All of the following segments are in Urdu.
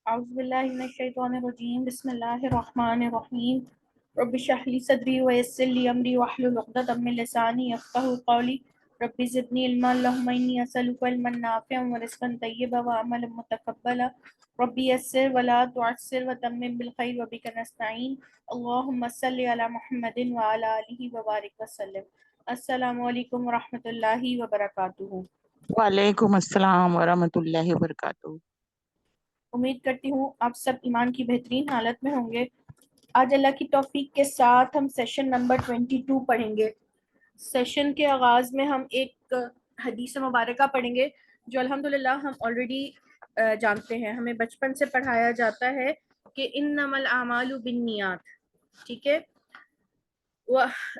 اعوذ باللہ من الشیطان الرجیم بسم اللہ الرحمن الرحیم رب اشرح لی صدری ویسر لی امری واحلل عقدۃ من لسانی یفقہوا قولی رب زدنی علما اللہم انی اسألک علما نافعا ورزقا طیبا وعملا متقبلا رب یسر ولا تعسر وتمم بالخیر وبک نستعین اللہم صلی علی محمد وعلی آلہ وبارک وسلم۔ السلام علیکم ورحمۃ اللہ وبرکاتہ۔ وعلیکم السلام ورحمۃ اللہ وبرکاتہ۔ امید کرتی ہوں آپ سب ایمان کی بہترین حالت میں ہوں گے۔ آج اللہ کی توفیق کے ساتھ ہم سیشن نمبر 22 پڑھیں گے۔ سیشن کے آغاز میں ہم ایک حدیث مبارکہ پڑھیں گے جو الحمدللہ ہم آلریڈی جانتے ہیں، ہمیں بچپن سے پڑھایا جاتا ہے کہ انما الاعمال بالنیات، ٹھیک ہے۔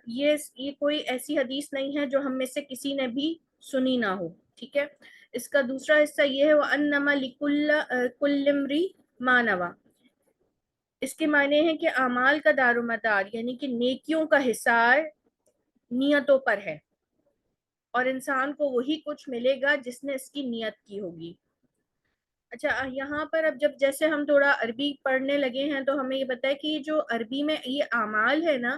یہ کوئی ایسی حدیث نہیں ہے جو ہم میں سے کسی نے بھی سنی نہ ہو، ٹھیک ہے۔ اس کا دوسرا حصہ یہ ہے وَأَنَّمَا لِكُلِّ امْرِئٍ مَا نَوَىٰ، اس کے معنی ہے کہ اعمال کا دار و مدار یعنی کہ نیکیوں کا حصار نیتوں پر ہے، اور انسان کو وہی کچھ ملے گا جس نے اس کی نیت کی ہوگی۔ اچھا، یہاں پر اب جب جیسے ہم تھوڑا عربی پڑھنے لگے ہیں تو ہمیں یہ بتائے کہ جو عربی میں یہ اعمال ہے نا،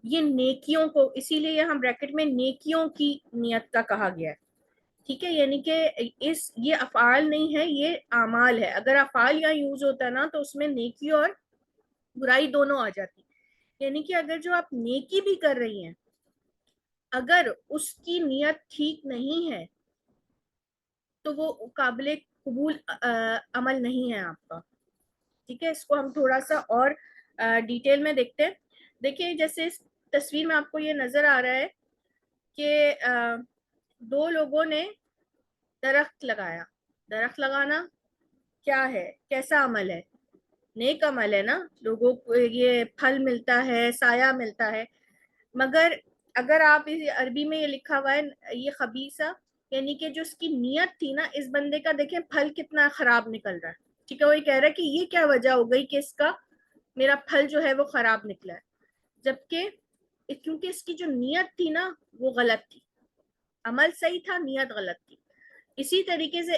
یہ نیکیوں کو، اسی لیے یہاں بریکٹ میں نیکیوں کی نیت کا کہا گیا ہے، ٹھیک ہے۔ یعنی کہ یہ افعال نہیں ہے، یہ اعمال ہے۔ اگر افعال یہاں یوز ہوتا نا تو اس میں نیکی اور برائی دونوں آ جاتی، یعنی کہ اگر جو آپ نیکی بھی کر رہی ہیں، اگر اس کی نیت ٹھیک نہیں ہے تو وہ قابل قبول عمل نہیں ہے آپ کا، ٹھیک ہے۔ اس کو ہم تھوڑا سا اور ڈیٹیل میں دیکھتے ہیں۔ دیکھیں جیسے اس تصویر میں آپ کو یہ نظر آ رہا ہے کہ دو لوگوں نے درخت لگایا۔ درخت لگانا کیا ہے، کیسا عمل ہے؟ نیک عمل ہے نا، لوگوں کو یہ پھل ملتا ہے، سایہ ملتا ہے۔ مگر اگر آپ عربی میں یہ لکھا ہوا ہے یہ خبیثہ، یعنی کہ جو اس کی نیت تھی نا اس بندے کا، دیکھیں پھل کتنا خراب نکل رہا ہے، ٹھیک ہے۔ وہ یہ کہہ رہا ہے کہ یہ کیا وجہ ہو گئی کہ اس کا میرا پھل جو ہے وہ خراب نکلا ہے، جبکہ کیونکہ اس کی جو نیت تھی نا وہ غلط تھی، عمل صحیح تھا، نیت غلط تھی۔ اسی طریقے سے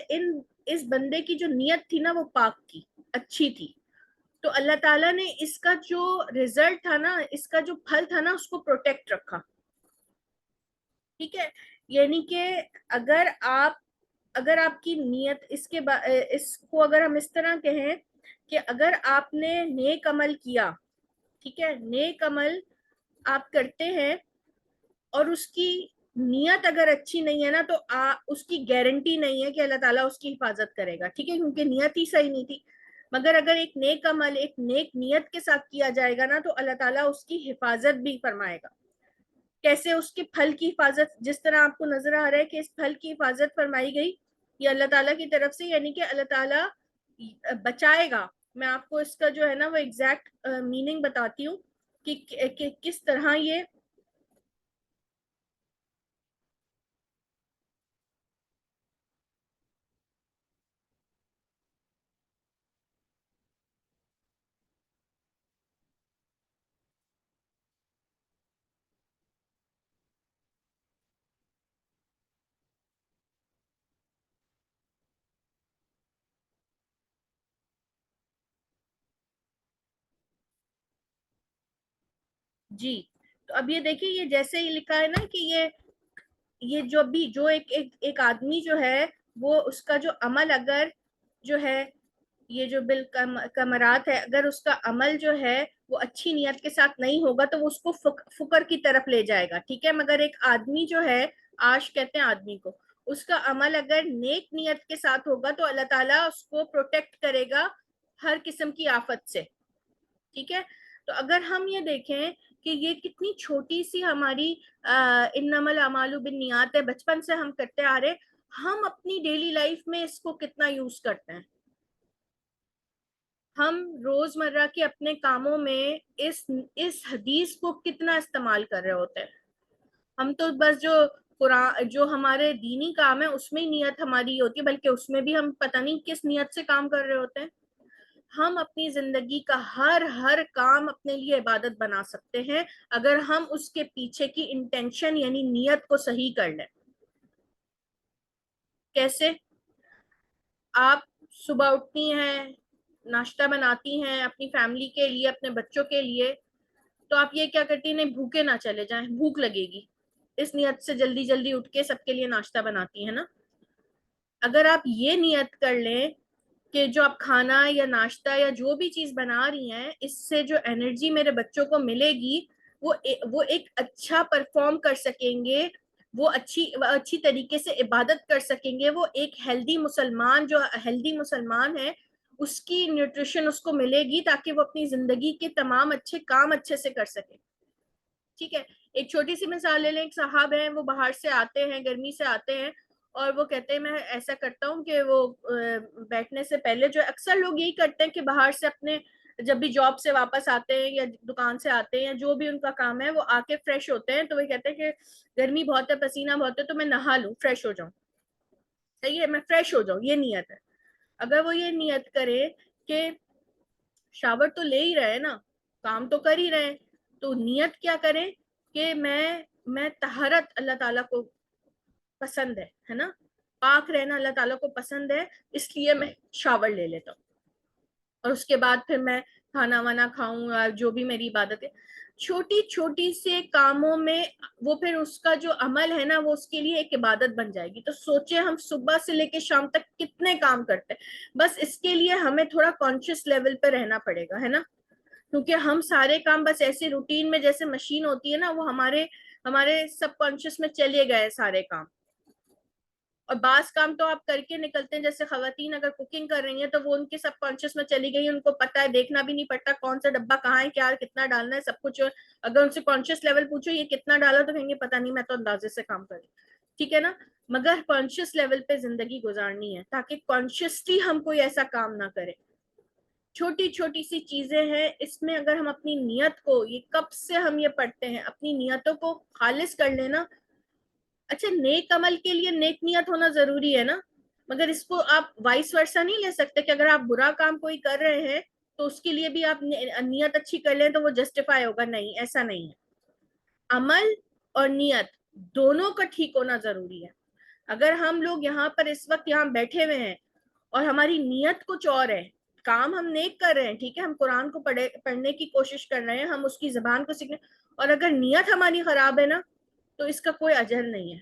اس بندے کی جو نیت تھی نا وہ پاک تھی، اچھی تھی، تو اللہ تعالیٰ نے اس کا جو ریزلٹ تھا نا، اس کا جو پھل تھا نا، اس کو پروٹیکٹ رکھا، ٹھیک ہے۔ یعنی کہ اگر آپ کی نیت اس کو اگر ہم اس طرح کہیں کہ اگر آپ نے نیک عمل کیا، ٹھیک ہے، نیک عمل آپ کرتے ہیں اور اس کی نیت اگر اچھی نہیں ہے نا تو اس کی گارنٹی نہیں ہے کہ اللہ تعالیٰ اس کی حفاظت کرے گا، ٹھیک ہے، کیونکہ نیت ہی صحیح نہیں تھی۔ مگر اگر ایک نیک عمل ایک نیک نیت کے ساتھ کیا جائے گا نا تو اللہ تعالیٰ اس کی حفاظت بھی فرمائے گا۔ کیسے؟ اس کے پھل کی حفاظت، جس طرح آپ کو نظر آ رہا ہے کہ اس پھل کی حفاظت فرمائی گئی یہ اللہ تعالیٰ کی طرف سے، یعنی کہ اللہ تعالیٰ بچائے گا۔ میں آپ کو اس کا جو ہے نا وہ ایگزیکٹ میننگ بتاتی ہوں کہ کس طرح یہ جی۔ تو اب یہ دیکھیں، یہ جیسے ہی لکھا ہے نا کہ یہ جو ایک آدمی جو ہے وہ اس کا جو عمل اگر جو ہے یہ جو بالکمرات ہے، اگر اس کا عمل جو ہے وہ اچھی نیت کے ساتھ نہیں ہوگا تو وہ اس کو فقر کی طرف لے جائے گا، ٹھیک ہے۔ مگر ایک آدمی جو ہے، عاش کہتے ہیں آدمی کو، اس کا عمل اگر نیک نیت کے ساتھ ہوگا تو اللہ تعالیٰ اس کو پروٹیکٹ کرے گا ہر قسم کی آفت سے، ٹھیک ہے۔ تو اگر ہم یہ دیکھیں کہ یہ کتنی چھوٹی سی ہماری انما الاعمال بالنیات ہے، بچپن سے ہم کرتے آ رہے، ہم اپنی ڈیلی لائف میں اس کو کتنا یوز کرتے ہیں، ہم روزمرہ کے اپنے کاموں میں اس حدیث کو کتنا استعمال کر رہے ہوتے ہیں۔ ہم تو بس جو ہمارے دینی کام ہے اس میں ہی نیت ہماری ہوتی ہے، بلکہ اس میں بھی ہم پتہ نہیں کس نیت سے کام کر رہے ہوتے ہیں۔ ہم اپنی زندگی کا ہر کام اپنے لیے عبادت بنا سکتے ہیں اگر ہم اس کے پیچھے کی انٹینشن یعنی نیت کو صحیح کر لیں۔ کیسے؟ آپ صبح اٹھتی ہیں، ناشتہ بناتی ہیں اپنی فیملی کے لیے, اپنے بچوں کے لیے, تو آپ یہ کیا کرتی ہیں, نہیں بھوکے نہ چلے جائیں, بھوک لگے گی, اس نیت سے جلدی جلدی اٹھ کے سب کے لیے ناشتہ بناتی ہیں نا. اگر آپ یہ نیت کر لیں کہ جو آپ کھانا یا ناشتہ یا جو بھی چیز بنا رہی ہیں, اس سے جو انرجی میرے بچوں کو ملے گی, وہ ایک اچھا پرفارم کر سکیں گے, وہ اچھی طریقے سے عبادت کر سکیں گے, وہ ایک ہیلدی مسلمان, جو ہیلدی مسلمان ہے اس کی نیوٹریشن اس کو ملے گی تاکہ وہ اپنی زندگی کے تمام اچھے کام اچھے سے کر سکے. ٹھیک ہے, ایک چھوٹی سی مثال لے لیں, ایک صاحب ہیں, وہ باہر سے آتے ہیں, گرمی سے آتے ہیں, اور وہ کہتے ہیں میں ایسا کرتا ہوں کہ وہ بیٹھنے سے پہلے, جو اکثر لوگ یہی کرتے ہیں کہ باہر سے اپنے جب بھی جاب سے واپس آتے ہیں یا دکان سے آتے ہیں یا جو بھی ان کا کام ہے, وہ آ کے فریش ہوتے ہیں, تو وہ کہتے ہیں کہ گرمی بہت ہے, پسینہ بہت ہے, تو میں نہا لوں, فریش ہو جاؤں. صحیح ہے, میں فریش ہو جاؤں, یہ نیت ہے. اگر وہ یہ نیت کرے کہ شاور تو لے ہی رہے نا, کام تو کر ہی رہے, تو نیت کیا کریں کہ میں طہارت اللہ تعالیٰ کو پسند ہے نا, پاک رہنا اللہ تعالیٰ کو پسند ہے, اس لیے میں شاور لے لیتا ہوں, اور اس کے بعد پھر میں کھانا وانا کھاؤں, جو بھی میری عبادت ہے. چھوٹی چھوٹی سے کاموں میں وہ پھر اس کا جو عمل ہے نا, وہ اس کے لیے ایک عبادت بن جائے گی. تو سوچے ہم صبح سے لے کے شام تک کتنے کام کرتے ہیں, بس اس کے لیے ہمیں تھوڑا کانشیس لیول پہ رہنا پڑے گا, ہے نا, کیونکہ ہم سارے کام بس ایسے روٹین میں جیسے مشین ہوتی ہے نا, وہ ہمارے سب کانشیس میں چلے گئے سارے کام. اور بعض کام تو آپ کر کے نکلتے ہیں, جیسے خواتین اگر کوکنگ کر رہی ہیں تو وہ ان کے سب کانشیس میں چلی گئی, ان کو پتا ہے, دیکھنا بھی نہیں پڑتا کون سا ڈبہ کہاں ہے, کیا کتنا ڈالنا ہے, سب کچھ. اگر ان سے کانشیس لیول پوچھو یہ کتنا ڈالا, تو کہیں گے پتا نہیں, میں تو اندازے سے کام کر رہی. ٹھیک ہے نا, مگر کانشیس لیول پہ زندگی گزارنی ہے تاکہ کانشیسلی ہم کوئی ایسا کام نہ کریں. چھوٹی چھوٹی سی چیزیں ہیں, اس میں اگر ہم اپنی نیت کو, یہ کب سے ہم یہ پڑھتے ہیں, اپنی نیتوں کو خالص کر لینا. اچھا, نیک عمل کے لیے نیک نیت ہونا ضروری ہے نا, مگر اس کو آپ وائس ورسا نہیں لے سکتے کہ اگر آپ برا کام کوئی کر رہے ہیں تو اس کے لیے بھی آپ نیت اچھی کر لیں تو وہ جسٹیفائی ہوگا. نہیں, ایسا نہیں ہے. عمل اور نیت دونوں کا ٹھیک ہونا ضروری ہے. اگر ہم لوگ یہاں پر اس وقت یہاں بیٹھے ہوئے ہیں اور ہماری نیت کچھ اور ہے, کام ہم نیک کر رہے ہیں, ٹھیک ہے, ہم قرآن کو پڑھنے کی کوشش کر رہے ہیں, ہم اس کی زبان کو سیکھنے, اور اگر نیت ہماری خراب ہے نا, تو اس کا کوئی اجر نہیں ہے,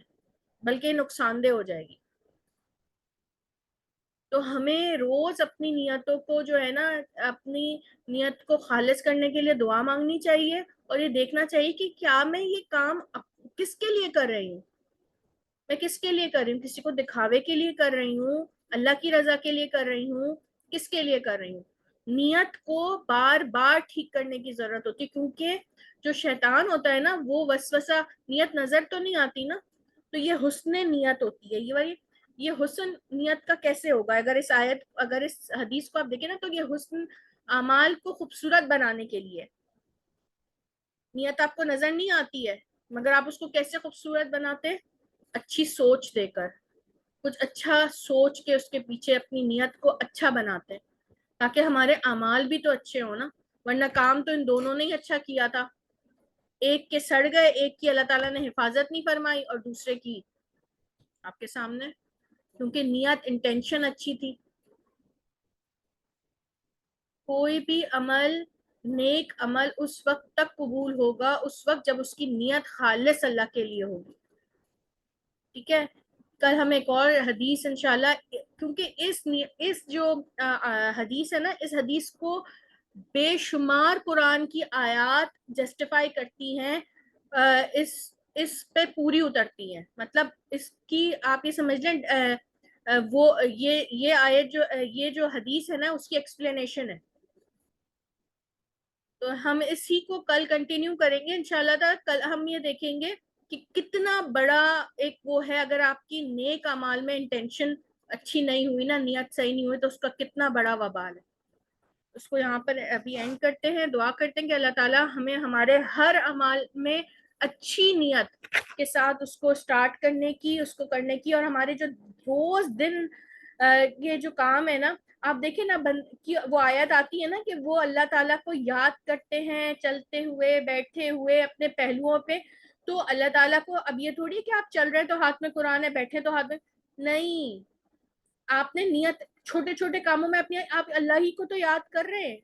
بلکہ نقصان دہ ہو جائے گی. تو ہمیں روز اپنی نیتوں کو جو ہے نا, اپنی نیت کو خالص کرنے کے لیے دعا مانگنی چاہیے, اور یہ دیکھنا چاہیے کہ کیا میں یہ کام کس کے لیے کر رہی ہوں, میں کس کے لیے کر رہی ہوں, کسی کو دکھاوے کے لیے کر رہی ہوں, اللہ کی رضا کے لیے کر رہی ہوں, کس کے لیے کر رہی ہوں. نیت کو بار بار ٹھیک کرنے کی ضرورت ہوتی ہے, کیونکہ جو شیطان ہوتا ہے نا, وہ وسوسہ, نیت نظر تو نہیں آتی نا, تو یہ حسن نیت ہوتی ہے. یہ حسن نیت کا کیسے ہوگا, اگر اس حدیث کو آپ دیکھیں نا, تو یہ حسن اعمال کو خوبصورت بنانے کے لیے. نیت آپ کو نظر نہیں آتی ہے, مگر آپ اس کو کیسے خوبصورت بناتے, اچھی سوچ دے کر, کچھ اچھا سوچ کے اس کے پیچھے اپنی نیت کو اچھا بناتے ہیں, تاکہ ہمارے اعمال بھی تو اچھے ہوں نا. ورنہ کام تو ان دونوں نے ہی اچھا کیا تھا, ایک کے سڑ گئے, ایک کی اللہ تعالیٰ نے حفاظت نہیں فرمائی, اور دوسرے کی آپ کے سامنے, کیونکہ نیت انٹینشن اچھی تھی. کوئی بھی عمل, نیک عمل اس وقت تک قبول ہوگا اس وقت جب اس کی نیت خالص اللہ کے لیے ہوگی. ٹھیک ہے, کل ہم ایک اور حدیث انشاءاللہ, کیونکہ اس جو حدیث ہے نا, اس حدیث کو بے شمار قرآن کی آیات جسٹیفائی کرتی ہیں, اس پہ پوری اترتی ہیں. مطلب اس کی آپ یہ سمجھ لیں, وہ یہ آیت یہ جو حدیث ہے نا, اس کی ایکسپلینیشن ہے. تو ہم اسی کو کل کنٹینیو کریں گے انشاءاللہ. کل ہم یہ دیکھیں گے کہ کتنا بڑا ایک وہ ہے, اگر آپ کی نیک اعمال میں انٹینشن اچھی نہیں ہوئی نا, نیت صحیح نہیں ہوئی, تو اس کا کتنا بڑا وبال ہے. اس کو یہاں پر ابھی اینڈ کرتے ہیں, دعا کرتے ہیں کہ اللہ تعالیٰ ہمیں ہمارے ہر عمل میں اچھی نیت کے ساتھ اس کو سٹارٹ کرنے کی, اس کو کرنے کی, اور ہمارے جو روز دن یہ جو کام ہے نا, آپ دیکھیں نا, وہ آیت آتی ہے نا کہ وہ اللہ تعالیٰ کو یاد کرتے ہیں چلتے ہوئے, بیٹھے ہوئے, اپنے پہلوؤں پہ. تو اللہ تعالیٰ کو اب یہ تھوڑی کہ آپ چل رہے تو ہاتھ میں قرآن ہے, بیٹھے تو ہاتھ میں نہیں, آپ نے نیت چھوٹے چھوٹے کاموں میں اپنے آپ اللہ ہی کو تو یاد کر رہے ہیں.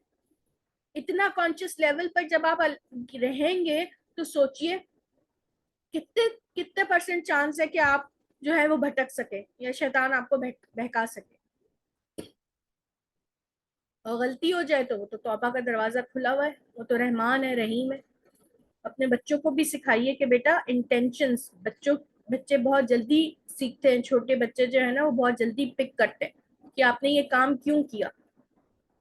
اتنا کانشیس لیول پر جب آپ رہیں گے تو سوچئے کتنے کتنے پرسنٹ چانس ہے کہ آپ جو ہے وہ بھٹک سکے یا شیطان آپ کو بہکا سکے. اور غلطی ہو جائے تو وہ تو توبہ کا دروازہ کھلا ہوا ہے, وہ تو رحمان ہے, رحیم ہے. اپنے بچوں کو بھی سکھائیے کہ بیٹا انٹینشنز, بچے بہت جلدی سیکھتے ہیں, چھوٹے بچے جو ہے نا وہ بہت جلدی پک کرتے ہیں کہ آپ نے یہ کام کیوں کیا.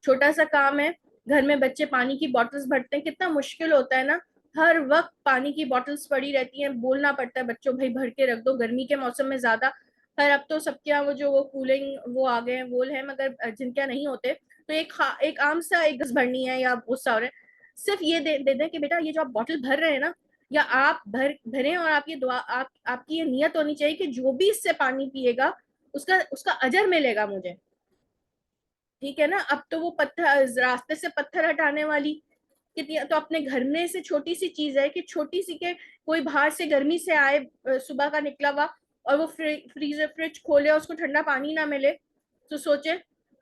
چھوٹا سا کام ہے, گھر میں بچے پانی کی بوٹلز بھرتے ہیں, کتنا مشکل ہوتا ہے نا, ہر وقت پانی کی بوٹلز پڑی رہتی ہیں, بولنا پڑتا ہے بچوں بھائی بھر کے رکھ دو, گرمی کے موسم میں زیادہ. خیر اب تو سب کے یہاں وہ جو وہ کولنگ وہ آ گئے ہیں وول ہیں, مگر جن کے نہیں ہوتے تو ایک عام سا ایک گز بھرنی ہے یا غصہ ہو رہا ہے, صرف یہ دے دیں کہ بیٹا یہ جو آپ بوٹل بھر رہے ہیں نا, یا آپ بھریں, اور آپ یہ دعا آپ کی یہ نیت ہونی چاہیے کہ جو بھی اس سے پانی پیے گا اس کا اجر ملے گا مجھے. ٹھیک ہے نا. اب تو وہ پتھر, راستے سے پتھر ہٹانے والی کتنی, تو اپنے گھر میں سے چھوٹی سی چیز ہے کہ چھوٹی سی کہ کوئی باہر سے گرمی سے آئے, صبح کا نکلا ہوا, اور وہ فریج کھولے اور اس کو ٹھنڈا پانی نہ ملے, تو سوچے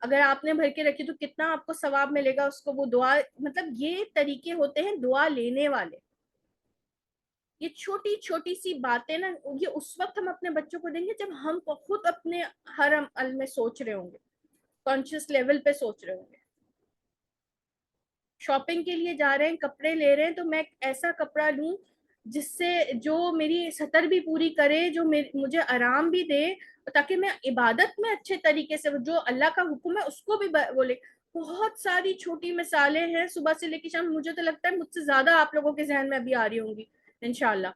اگر آپ نے بھر کے رکھی تو کتنا آپ کو ثواب ملے گا اس کو. وہ دعا, مطلب یہ طریقے ہوتے ہیں دعا لینے والے. یہ چھوٹی چھوٹی سی باتیں نا, یہ اس وقت ہم اپنے بچوں کو دیں گے جب ہم خود اپنے ہر عمل میں سوچ رہے ہوں گے, کانشیس لیول پہ سوچ رہے ہوں گے. شاپنگ کے لیے جا رہے ہیں, کپڑے لے رہے ہیں, تو میں ایسا کپڑا لوں جس سے جو میری سطر بھی پوری کرے, جو مجھے آرام بھی دے, تاکہ میں عبادت میں اچھے طریقے سے, جو اللہ کا حکم ہے اس کو بھی بولے. بہت ساری چھوٹی مثالیں ہیں صبح سے لے کے شام, مجھے تو لگتا ہے مجھ سے زیادہ آپ لوگوں کے ذہن میں ابھی آ رہی ہوں گی انشاءاللہ.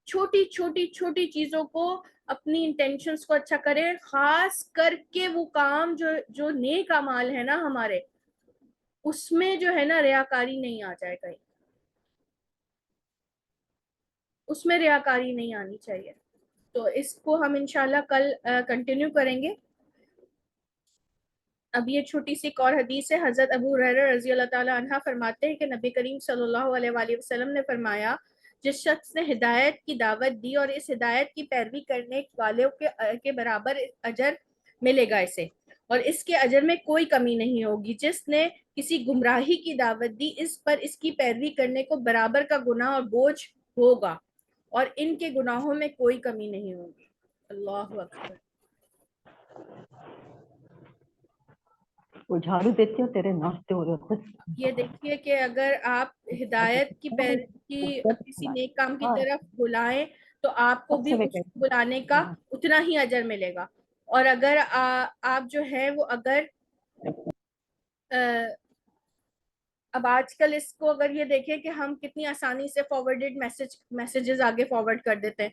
چھوٹی چھوٹی چھوٹی چیزوں کو, اپنی انٹینشنز کو اچھا کریں, خاص کر کے وہ کام جو نیک اعمال ہے نا ہمارے, اس میں جو ہے نا ریاکاری نہیں آ جائے کہیں, اس میں ریاکاری نہیں آنی چاہیے. تو اس کو ہم انشاءاللہ کل کنٹینیو کریں گے. اب یہ چھوٹی سی ایک اور حدیث ہے. حضرت ابو ہریرہ رضی اللہ تعالی عنہ فرماتے ہیں کہ نبی کریم صلی اللہ علیہ وآلہ وسلم نے فرمایا, جس شخص نے ہدایت کی دعوت دی اور اس ہدایت کی پیروی کرنے والوں کے برابر اجر ملے گا اسے, اور اس کے اجر میں کوئی کمی نہیں ہوگی. جس نے کسی گمراہی کی دعوت دی, اس پر اس کی پیروی کرنے کو برابر کا گناہ اور بوجھ ہوگا, اور ان کے گناہوں میں کوئی کمی نہیں ہوگی. اللہ اکبر. وہ جھاڑو دیتی ہو, تیرے ناشتے ہو رہے بس. یہ دیکھیے کہ اگر آپ ہدایت کی کسی نیک کام کی طرف بلائیں تو آپ کو بھی اس بلانے کا اتنا ہی اجر ملے گا. اور اگر آپ جو ہے وہ اگر اب آج کل اس کو اگر یہ دیکھیں کہ ہم کتنی آسانی سے فارورڈڈ میسیجز آگے فارورڈ کر دیتے ہیں,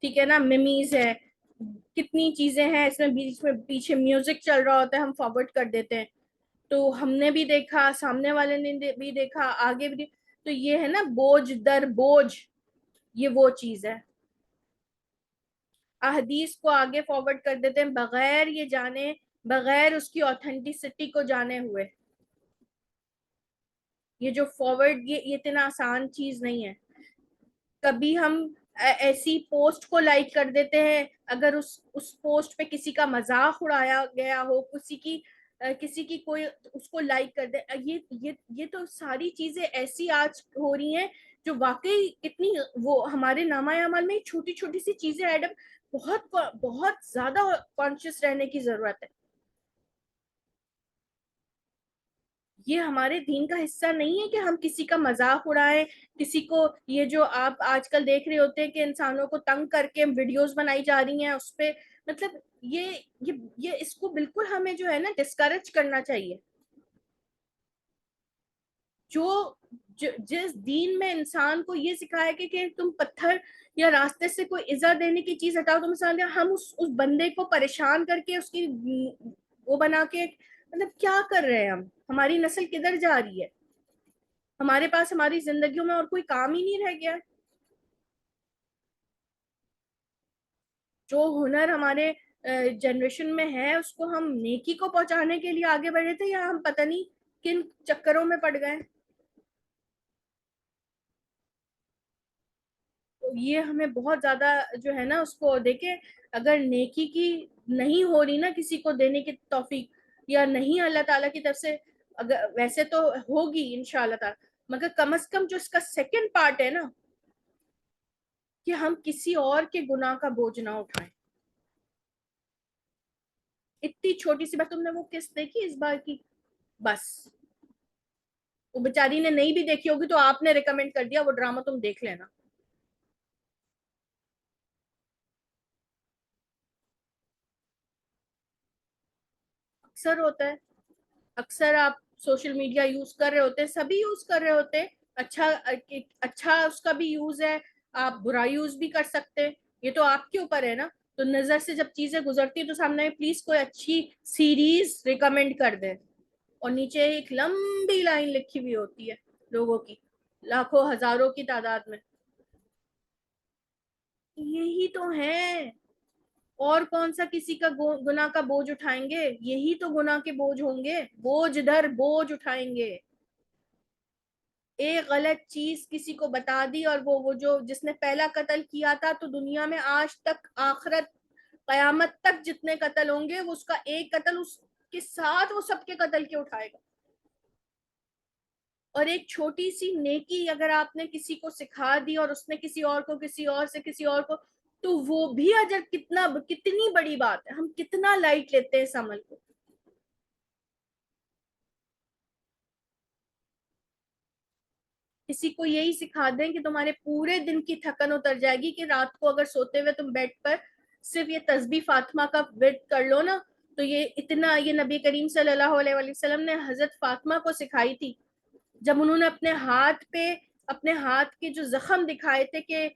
ٹھیک ہے نا, میمیز ہے, کتنی چیزیں ہیں اس میں, بیچ میں پیچھے میوزک چل رہا ہوتا ہے, ہم فارورڈ کر دیتے ہیں. تو ہم نے بھی دیکھا, سامنے والے نے بھی دیکھا, آگے بھی, تو یہ ہے نا بوجھ در بوجھ, یہ وہ چیز ہے. احادیث کو آگے فارورڈ کر دیتے ہیں بغیر یہ جانے, بغیر اس کی آتھینٹسٹی کو جانے ہوئے. یہ جو فارورڈ, یہ اتنا آسان چیز نہیں ہے. کبھی ہم ایسی پوسٹ کو لائک کر دیتے ہیں, اگر اس پوسٹ پہ کسی کا مذاق اڑایا گیا ہو, کسی کی کوئی اس کو لائک کر دے. یہ تو ساری چیزیں ایسی آج ہو رہی ہیں جو واقعی اتنی, وہ ہمارے نامہ اعمال میں چھوٹی چھوٹی سی چیزیں ایڈ, بہت زیادہ کانشیس رہنے کی ضرورت ہے. یہ ہمارے دین کا حصہ نہیں ہے کہ ہم کسی کا مذاق اڑائیں, کسی کو, یہ جو آپ آج کل دیکھ رہے ہوتے ہیں کہ انسانوں کو تنگ کر کے ویڈیوز بنائی جا رہی ہیں اس پہ, مطلب یہ اس کو بالکل ہمیں جو ہے نا ڈسکریج کرنا چاہیے. جس دین میں انسان کو یہ سکھایا کہ تم پتھر یا راستے سے کوئی ایذا دینے کی چیز ہٹاؤ, تو مثال ہم اس بندے کو پریشان کر کے اس کی وہ بنا کے, مطلب کیا کر رہے ہیں ہم, ہماری نسل کدھر جا رہی ہے, ہمارے پاس ہماری زندگیوں میں اور کوئی کام ہی نہیں رہ گیا. جو ہنر ہمارے جنریشن میں ہے اس کو ہم نیکی کو پہنچانے کے لیے آگے بڑھے تھے, یا ہم پتہ نہیں کن چکروں میں پڑ گئے. یہ ہمیں بہت زیادہ جو ہے نا اس کو دیکھیں, اگر نیکی کی نہیں ہو رہی نا کسی کو دینے کی توفیق، یا نہیں اللہ تعالیٰ کی طرف سے، اگر ویسے تو ہوگی انشاءاللہ تعالیٰ، مگر کم از کم جو اس کا سیکنڈ پارٹ ہے نا کہ ہم کسی اور کے گناہ کا بوجھ نہ اٹھائیں. اتنی چھوٹی سی بات. تم نے وہ قسط دیکھی اس بار کی؟ بس وہ بیچاری نے نہیں بھی دیکھی ہوگی تو آپ نے ریکمینڈ کر دیا وہ ڈرامہ تم دیکھ لینا. اکثر ہوتا ہے، اکثر آپ سوشل میڈیا یوز کر رہے ہوتے ہیں، سبھی یوز کر رہے ہوتے ہیں، اچھا اس کا بھی یوز ہے، آپ برا یوز بھی کر سکتے ہیں، یہ تو آپ کے اوپر ہے نا. تو نظر سے جب چیزیں گزرتی ہیں تو سامنے پلیز کوئی اچھی سیریز ریکمینڈ کر دیں، اور نیچے ایک لمبی لائن لکھی ہوئی ہوتی ہے لوگوں کی، لاکھوں ہزاروں کی تعداد میں. یہی تو ہے، اور کون سا کسی کا گناہ کا بوجھ اٹھائیں گے؟ یہی تو گناہ کے بوجھ ہوں گے، بوجھ در بوجھ اٹھائیں گے. ایک غلط چیز کسی کو بتا دی اور وہ جو جس نے پہلا قتل کیا تھا، تو دنیا میں آج تک آخرت قیامت تک جتنے قتل ہوں گے، وہ اس کا ایک قتل اس کے ساتھ وہ سب کے قتل کے اٹھائے گا. اور ایک چھوٹی سی نیکی اگر آپ نے کسی کو سکھا دی اور اس نے کسی اور کو، کسی اور سے کسی اور کو، تو وہ بھی اجر کتنی بڑی بات ہے. ہم کتنا لائٹ لیتے ہیں اس عمل کو. کسی کو یہی سکھا دیں کہ تمہارے پورے دن کی تھکن اتر جائے گی کہ رات کو اگر سوتے ہوئے تم بیڈ پر صرف یہ تسبیح فاطمہ کا ورد کر لو نا، تو یہ نبی کریم صلی اللہ علیہ وسلم نے حضرت فاطمہ کو سکھائی تھی. جب انہوں نے اپنے ہاتھ کے جو زخم دکھائے تھے کہ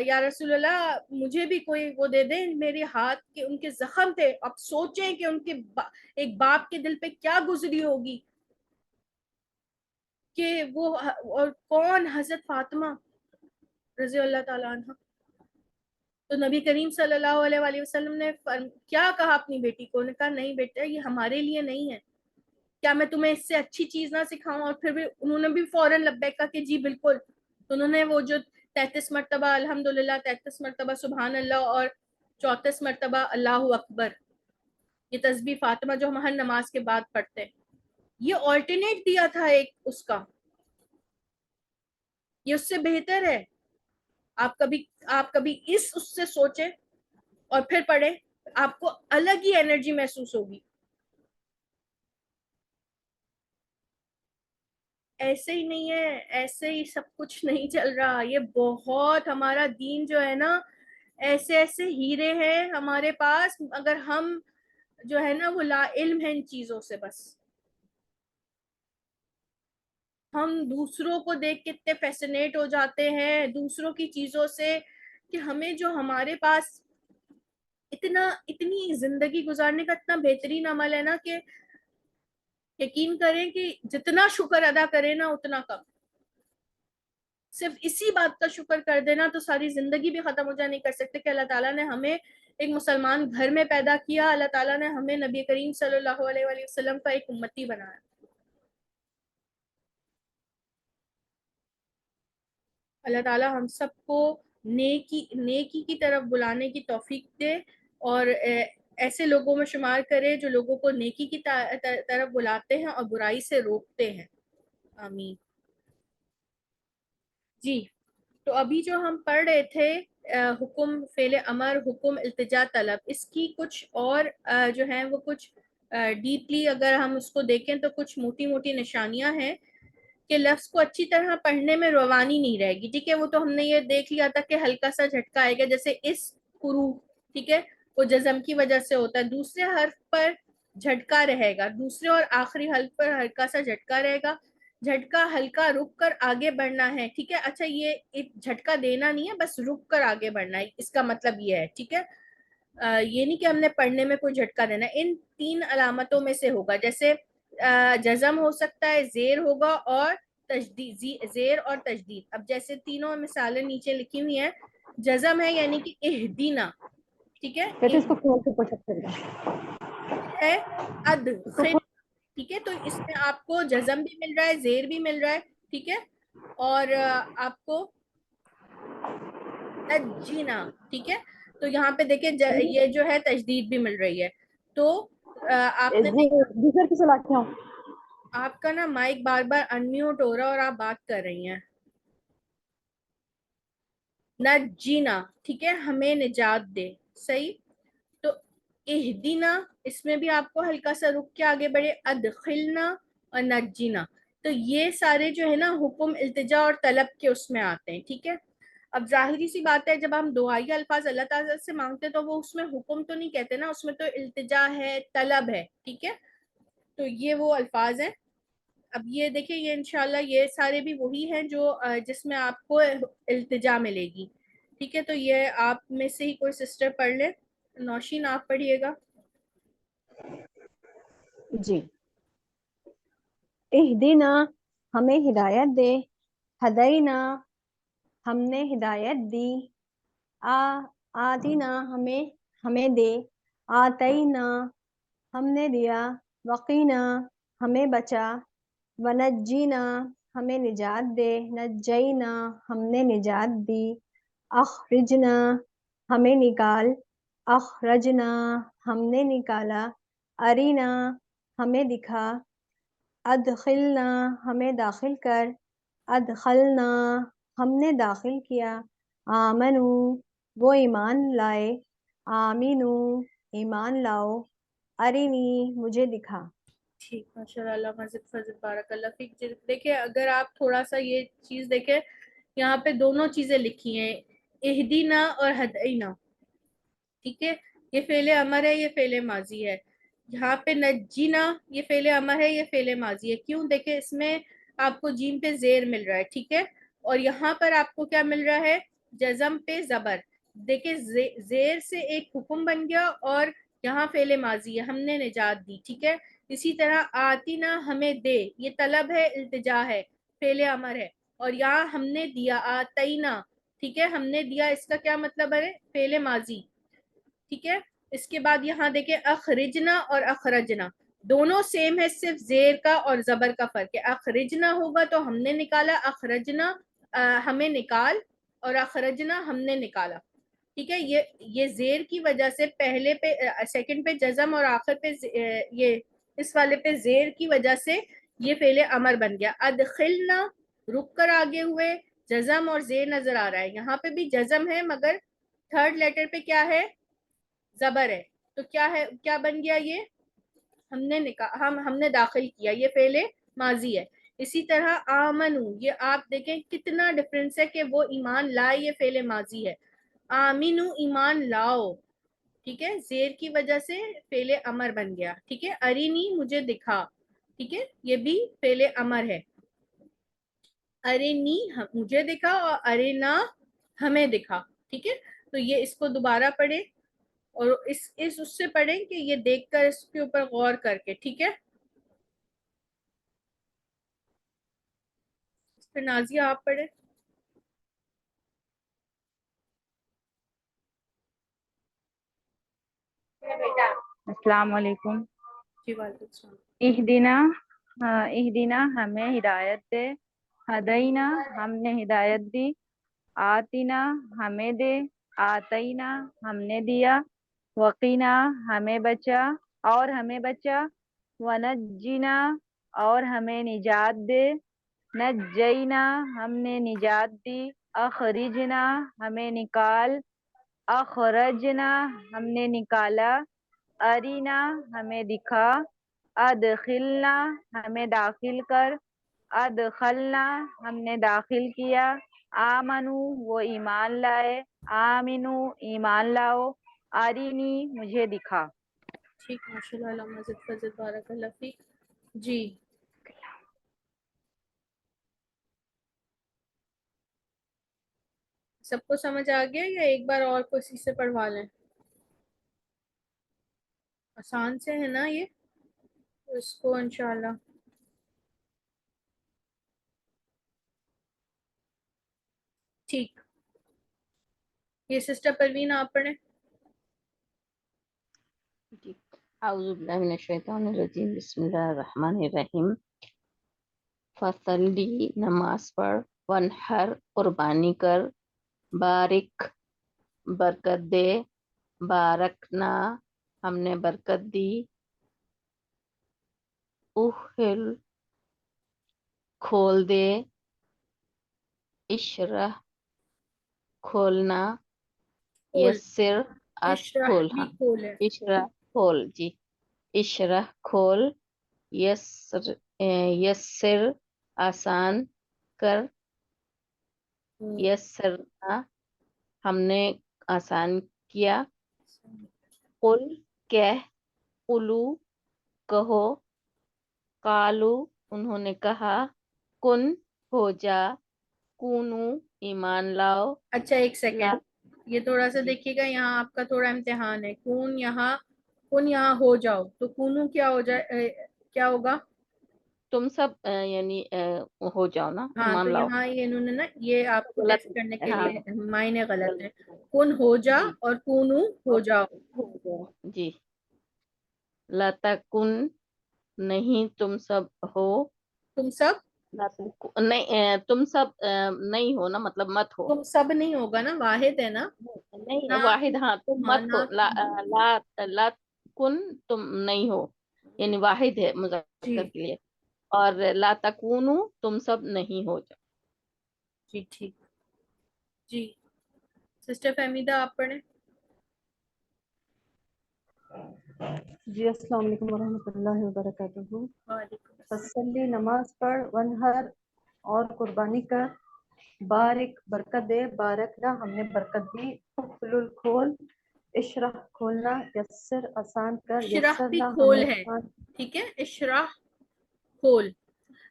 یا رسول اللہ مجھے بھی کوئی وہ دے دیں، میرے ہاتھ کے ان کے زخم تھے. اب سوچیں کہ ان کے ایک باپ کے دل پہ کیا گزری ہوگی کہ وہ، اور کون؟ حضرت فاطمہ رضی اللہ تعالیٰ عنہ. تو نبی کریم صلی اللہ علیہ وسلم نے کیا کہا اپنی بیٹی کو؟ نے کہا نہیں بیٹا یہ ہمارے لیے نہیں ہے، کیا میں تمہیں اس سے اچھی چیز نہ سکھاؤں؟ اور پھر بھی انہوں نے بھی فوراً لبیک کہا کہ جی بالکل. تو انہوں نے وہ جو 33 مرتبہ الحمدللہ، 33 مرتبہ سبحان اللہ، اور 34 مرتبہ اللہ اکبر، یہ تسبیح فاطمہ جو ہم ہر نماز کے بعد پڑھتے ہیں، یہ آلٹرنیٹ دیا تھا ایک اس کا. یہ اس سے بہتر ہے. آپ کبھی اس سے سوچیں اور پھر پڑھیں، آپ کو الگ ہی انرجی محسوس ہوگی. ایسے ہی نہیں ہے، ایسے ہی سب کچھ نہیں چل رہا. یہ بہت، ہمارا دین جو ہے نا، ایسے ایسے ہیرے ہیں ہمارے پاس، اگر ہم جو ہے نا وہ لا علم ہیں ان چیزوں سے. بس ہم دوسروں کو دیکھ کے اتنے فیسنیٹ ہو جاتے ہیں دوسروں کی چیزوں سے، کہ ہمیں جو ہمارے پاس اتنی زندگی گزارنے کا اتنا بہترین عمل ہے نا، کہ یقین کریں کہ جتنا شکر ادا کریں نا اتنا کم. صرف اسی بات کا شکر کر دینا تو ساری زندگی بھی ختم ہو جائے نہیں کر سکتے کہ اللہ تعالیٰ نے ہمیں ایک مسلمان گھر میں پیدا کیا، اللہ تعالیٰ نے ہمیں نبی کریم صلی اللہ علیہ وسلم کا ایک امتی بنایا. اللہ تعالیٰ ہم سب کو نیکی کی طرف بلانے کی توفیق دے، اور ایسے لوگوں میں شمار کرے جو لوگوں کو نیکی کی طرف بلاتے ہیں اور برائی سے روکتے ہیں. آمین. جی تو ابھی جو ہم پڑھ رہے تھے حکم فعل امر، حکم التجا طلب، اس کی کچھ اور جو ہیں وہ کچھ ڈیپلی اگر ہم اس کو دیکھیں تو کچھ موٹی موٹی نشانیاں ہیں کہ لفظ کو اچھی طرح پڑھنے میں روانی نہیں رہے گی. ٹھیک ہے، وہ تو ہم نے یہ دیکھ لیا تھا کہ ہلکا سا جھٹکا آئے گا، جیسے اس حروف، ٹھیک ہے، وہ جزم کی وجہ سے ہوتا ہے. دوسرے حرف پر جھٹکا رہے گا، دوسرے اور آخری حرف پر ہلکا سا جھٹکا رہے گا. جھٹکا ہلکا رک کر آگے بڑھنا ہے. ٹھیک ہے، اچھا یہ ایک جھٹکا دینا نہیں ہے، بس رک کر آگے بڑھنا ہے، اس کا مطلب یہ ہے. ٹھیک ہے، یہ نہیں کہ ہم نے پڑھنے میں کوئی جھٹکا دینا. ان 3 علامتوں میں سے ہوگا. جیسے جزم ہو سکتا ہے، زیر ہوگا، اور تجدید، زیر اور تجدید. اب جیسے تینوں مثالیں نیچے لکھی ہوئی ہیں. جزم ہے یعنی کہ اہدینا، ٹھیک ہے، بیٹے اس کو فون سے پوچھ سکتے ہے ادخل، ٹھیک ہے، تو اس میں آپ کو جزم بھی مل رہا ہے، زیر بھی مل رہا ہے، ٹھیک ہے، اور آپ کو تجینا، ٹھیک ہے. تو یہاں پہ دیکھیں یہ جو ہے تجدید بھی مل رہی ہے. تو آپ نے دوسرے کی صلاح کیوں آپ کا نا مائک بار بار انمیوٹ ہو رہا ہے اور آپ بات کر رہی ہیں. نجینا ٹھیک ہے, ہمیں نجات دے. صحیح. تو اہدینا اس میں بھی آپ کو ہلکا سا رک کے آگے بڑھے. ادخلنا اور نجینا, تو یہ سارے جو ہے نا حکم التجا اور طلب کے اس میں آتے ہیں. ٹھیک ہے. اب ظاہری سی بات ہے, جب ہم دعائی الفاظ اللہ تعالیٰ سے مانگتے تو وہ اس میں حکم تو نہیں کہتے نا, اس میں تو التجا ہے, طلب ہے. ٹھیک ہے. تو یہ وہ الفاظ ہیں. اب یہ دیکھیں, یہ انشاءاللہ یہ سارے بھی وہی ہیں جو جس میں آپ کو التجا ملے گی. ٹھیک ہے. تو یہ آپ میں سے ہی کوئی سسٹر پڑھ لے. نوشین آپ پڑھیے گا. جی. اہدینا ہمیں ہدایت دے. ہدینا ہم نے ہدایت دی. آتینا ہمیں دے. آتینا ہم نے دیا. وقینا ہمیں بچا. ونجینا ہمیں نجات دے. نجینا ہم نے نجات دی. اخرجنا ہمیں نکال. اخرجنا ہم نے نکالا. ارینا ہمیں دکھا. ادخلنا ہمیں داخل کر. ادخلنا ہم نے داخل کیا. آمنو وہ ایمان لائے. آمینو ایمان لاؤ. ارینی مجھے دکھا. ٹھیک, ماشاء اللہ, مزید فضل, بارک اللہ فیک. دیکھیں اگر آپ تھوڑا سا یہ چیز دیکھیں, یہاں پہ دونوں چیزیں لکھی ہیں, اہدینا اور ہدینا. ٹھیک ہے. یہ فعل امر ہے, یہ فعل ماضی ہے. یہاں پہ نجینا یہ فعل امر ہے, یہ فعل ماضی ہے. کیوں؟ دیکھیں اس میں آپ کو جیم پہ زیر مل رہا ہے. ٹھیک ہے. اور یہاں پر آپ کو کیا مل رہا ہے؟ جزم پہ زبر. دیکھیں زیر سے ایک حکم بن گیا اور یہاں فعل ماضی ہے, ہم نے نجات دی. ٹھیک ہے. اسی طرح آتینا ہمیں دے, یہ طلب ہے, التجا ہے, فعل امر ہے. اور یہاں ہم نے دیا, آتینا. ٹھیک ہے. ہم نے دیا, اس کا کیا مطلب ہے؟ فعل ماضی. ٹھیک ہے. اس کے بعد یہاں دیکھیں اخرجنا اور اخرجنا دونوں سیم ہے, صرف زیر کا اور زبر کا فرق ہے. اخرجنا ہوگا تو ہم نے نکالا, اخرجنا ہمیں نکال, اور اخرجنا ہم نے نکالا. ٹھیک ہے. یہ زیر کی وجہ سے پہلے پہ سیکنڈ پہ جزم اور آخر پہ یہ اس والے پہ زیر کی وجہ سے یہ فعل امر بن گیا. ادخلنا رک کر آگے ہوئے, جزم اور زیر نظر آ رہا ہے. یہاں پہ بھی جزم ہے مگر تھرڈ لیٹر پہ کیا ہے؟ زبر ہے. تو کیا ہے, کیا بن گیا؟ یہ ہم نے داخل کیا, یہ فعل ماضی ہے. اسی طرح آمنو, یہ آپ دیکھیں کتنا ڈفرنس ہے کہ وہ ایمان لائے, یہ فعل ماضی ہے. آمینو ایمان لاؤ. ٹھیک ہے. زیر کی وجہ سے فعل امر بن گیا. ٹھیک ہے. ارینی مجھے دکھا. ٹھیک ہے. یہ بھی فعل امر ہے. ارینی مجھے دکھا اور ارینا ہمیں دکھا. ٹھیک ہے. تو یہ اس کو دوبارہ پڑھیں اور اس سے پڑھیں کہ یہ دیکھ کر اس کے اوپر غور کر کے. ٹھیک ہے. پھر نازیہ آپ پڑھیں. السلام علیکم. جی وعلیکم السلام. اہدینا ہمیں ہدایت دے. ہدینا ہم نے ہدایت دی. آتینا ہمیں دے. آتینا ہم نے دیا. وقینا ہمیں بچا اور ہمیں بچا. ونجینا اور ہمیں نجات دے. نجینا ہم نے نجات دی. اخرجنا ہمیں نکال. اخرجنا ہم نے نکالا. ارینا ہمیں دکھا. ادخلنا ہمیں داخل کر. ادخلنا ہم نے داخل کیا. آمنو وہ ایمان لائے. آمینو ایمان لاؤ. آرینی مجھے دکھا. ٹھیک, ماشاء اللہ, مزید فضل, بارک اللہ فیک. جی سب کو سمجھ آ گیا یا ایک بار اور کسی سے پڑھوا لیں؟ آسان سے ہے نا یہ, اس کو انشاءاللہ. ٹھیک. یہ سسٹر پروین آپ پڑھیں. جی. اعوذ باللہ من الشیطان الرجیم. بسم اللہ الرحمن الرحیم. فصلی نماز پڑھ. ونحر قربانی کر. بارک برکت دے، بارکنا ہم نے برکت دی، اخل کھول دے، اشرح کھولنا، کھول، یسر اشرح کھول، بھی ہاں کھول ہے. اشرح کھول، جی اشرح کھول، یسر یسر آسان کر، یسرنا ہم نے آسان کیا، قل کہہ، قلو کہو، قالو انہوں نے کہا، کن ہو جا، کونو ایمان لاؤ، اچھا ایک لا سیکنڈ، یہ تھوڑا سا جی دیکھیے گا، یہاں آپ کا تھوڑا امتحان ہے. کون یہاں ہو جاؤ، تو کونو کیا ہو جائے، کیا ہوگا؟ تم سب یعنی ہو جاؤ نا، ہاں ایمان تو لاؤ، یہاں یہ انہوں نے نا یہ آپ کو غلط ٹیسٹ کرنے کے ہاں لیے معنی غلط ہے. غلط کن ہو جا جی اور کونو ہو جاؤ. ہو جاؤ، جی لتکن نہیں تم سب ہو، تم سب، نہیں تم سب نہیں ہو نا، مطلب مت ہو، تم سب نہیں ہوگا نا، واحد ہے نا. نہیں نہ واحد، ہاں تم ہاں مت نہ ہو، لا کن تم نہیں ہو، یعنی واحد ہے جی مذکر کے لیے، اور لا تکونو تم سب نہیں ہو جاؤ. جی ٹھیک. جی سسٹر فہمیدہ آپ پڑھیں. جی السلام علیکم ورحمۃ اللہ وبرکاتہ. وعلیکم السلام. فصلی نماز پڑھ، ونہر اور قربانی کر، بارک برکت دے، بارکنا ہم نے برکت دی، احلل کھول، اشرح کھولنا، یسر آسان کر، اشراح بھی یسرنا ہم کھول نے ہے، آسان ٹھیک ہے، اشراح کھول.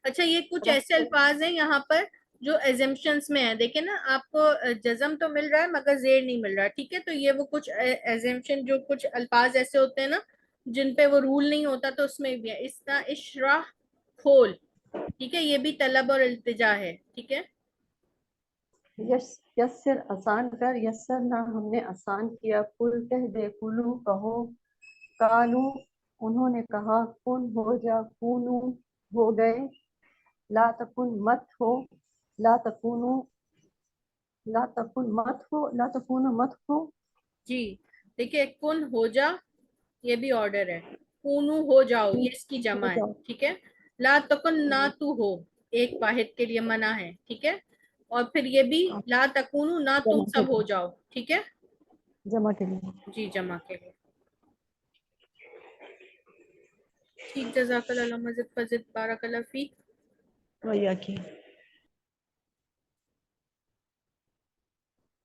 اچھا یہ کچھ ایسے کر. الفاظ ہیں یہاں پر جو ایزمپشنس میں ہیں، دیکھیں نا آپ کو جزم تو مل رہا ہے مگر زیر نہیں مل رہا، ٹھیک ہے. تو یہ وہ کچھ ایزمپشن، جو کچھ الفاظ ایسے ہوتے ہیں نا جن پہ وہ رول نہیں ہوتا، تو اس میں بھی ہے اس طرح اشراح کھول، ٹھیک ہے. یہ بھی طلب اور التجا ہے، ٹھیک ہے. یسر آسان کر، یسرنا ہم نے آسان کیا، کل کہہ دے، کلو کہو، کالو انہوں نے کہا، کن ہو جا، کونو ہو گئے، لا تکن مت ہو، لا تکونو لا تکن مت ہو، لا تکونو مت ہو. جی دیکھیے، کن ہو جا یہ بھی آرڈر ہے، کونو ہو جاؤ یہ اس کی ہو جمع ہے، جاؤ. ٹھیک ہے. لا تکن نہ تو ہو ایک واحد کے لیے منع ہے، ٹھیک ہے. اور پھر یہ بھی لا تکونو نہ تم جمع کے سب ہو لیے، جاؤ، ٹھیک ہے. جمع کے لیے. جی جمع کے لیے. ٹھیک، جزاک اللہ مزید فزید، بارک اللہ فیک. وہی کی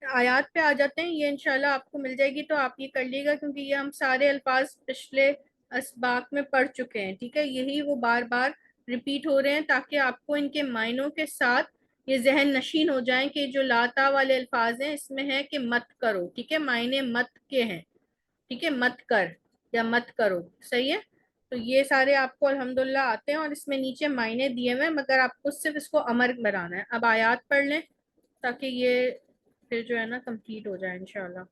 آیات پہ آ جاتے ہیں، یہ انشاءاللہ آپ کو مل جائے گی تو آپ یہ کر لیے گا، کیونکہ یہ ہم سارے الفاظ پچھلے اسباق میں پڑھ چکے ہیں، ٹھیک ہے. یہی وہ بار بار ریپیٹ ہو رہے ہیں تاکہ آپ کو ان کے معنوں کے ساتھ یہ ذہن نشین ہو جائیں کہ جو لاتا والے الفاظ ہیں اس میں ہے کہ مت کرو، ٹھیک ہے. معنی مت کے ہیں، ٹھیک ہے، مت کر یا مت کرو، صحیح ہے. تو یہ سارے آپ کو الحمدللہ آتے ہیں، اور اس میں نیچے معنی دیے ہوئے ہیں، مگر آپ کو صرف اس کو امر بنانا ہے. اب آیات پڑھ لیں تاکہ یہ پھر جو ہے نا کمپلیٹ ہو جائے انشاءاللہ.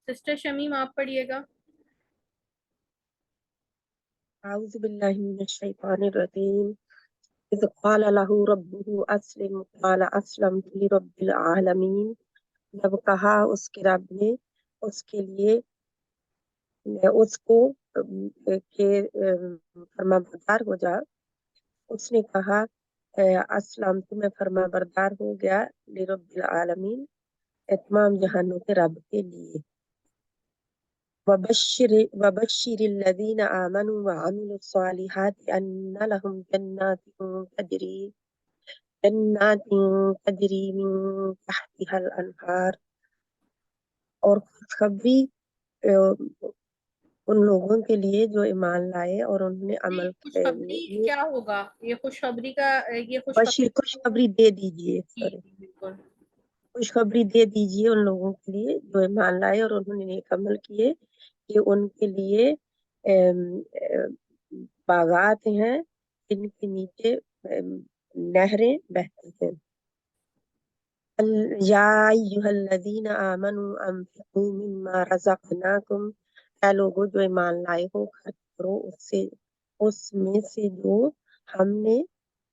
سسٹر شمیم آپ پڑھیے گا. أعوذ بالله من الشيطان الرجيم إذ قال له ربه أسلم قال أسلمت لرب العالمين. جب کہا اس کے رب نے اس کے لیے اس کو کہ فرما بردار ہو جا، اس نے کہا اسلم تو میں فرما بردار ہو گیا، لرب العالمین تمام جہانوں کے رب کے لیے. وبشر الذين آمنوا وعملوا الصالحات أن لهم جنات تجري من تحتها الأنهار. اور خوشخبری ان لوگوں کے لیے جو ایمان لائے اور انہوں نے عمل خوشخبری یہ کیا ہوگا؟ یہ خوشخبری کا یہ بشیر خوشخبری خوشخبری دے دیجئے، جی جی بالکل. خوشخبری دے دیجئے ان لوگوں کے لیے جو ایمان لائے اور انہوں نے نیک عمل کیے کہ ان کے لیے باغات ہیں جن کے نیچے نہریں بہتی ہیں. یا ایھا الذین آمنوا انفقوا مما رزقناکم، اے لوگوں جو ایمان لائے ہو خرچ کرو اس میں سے جو ہم نے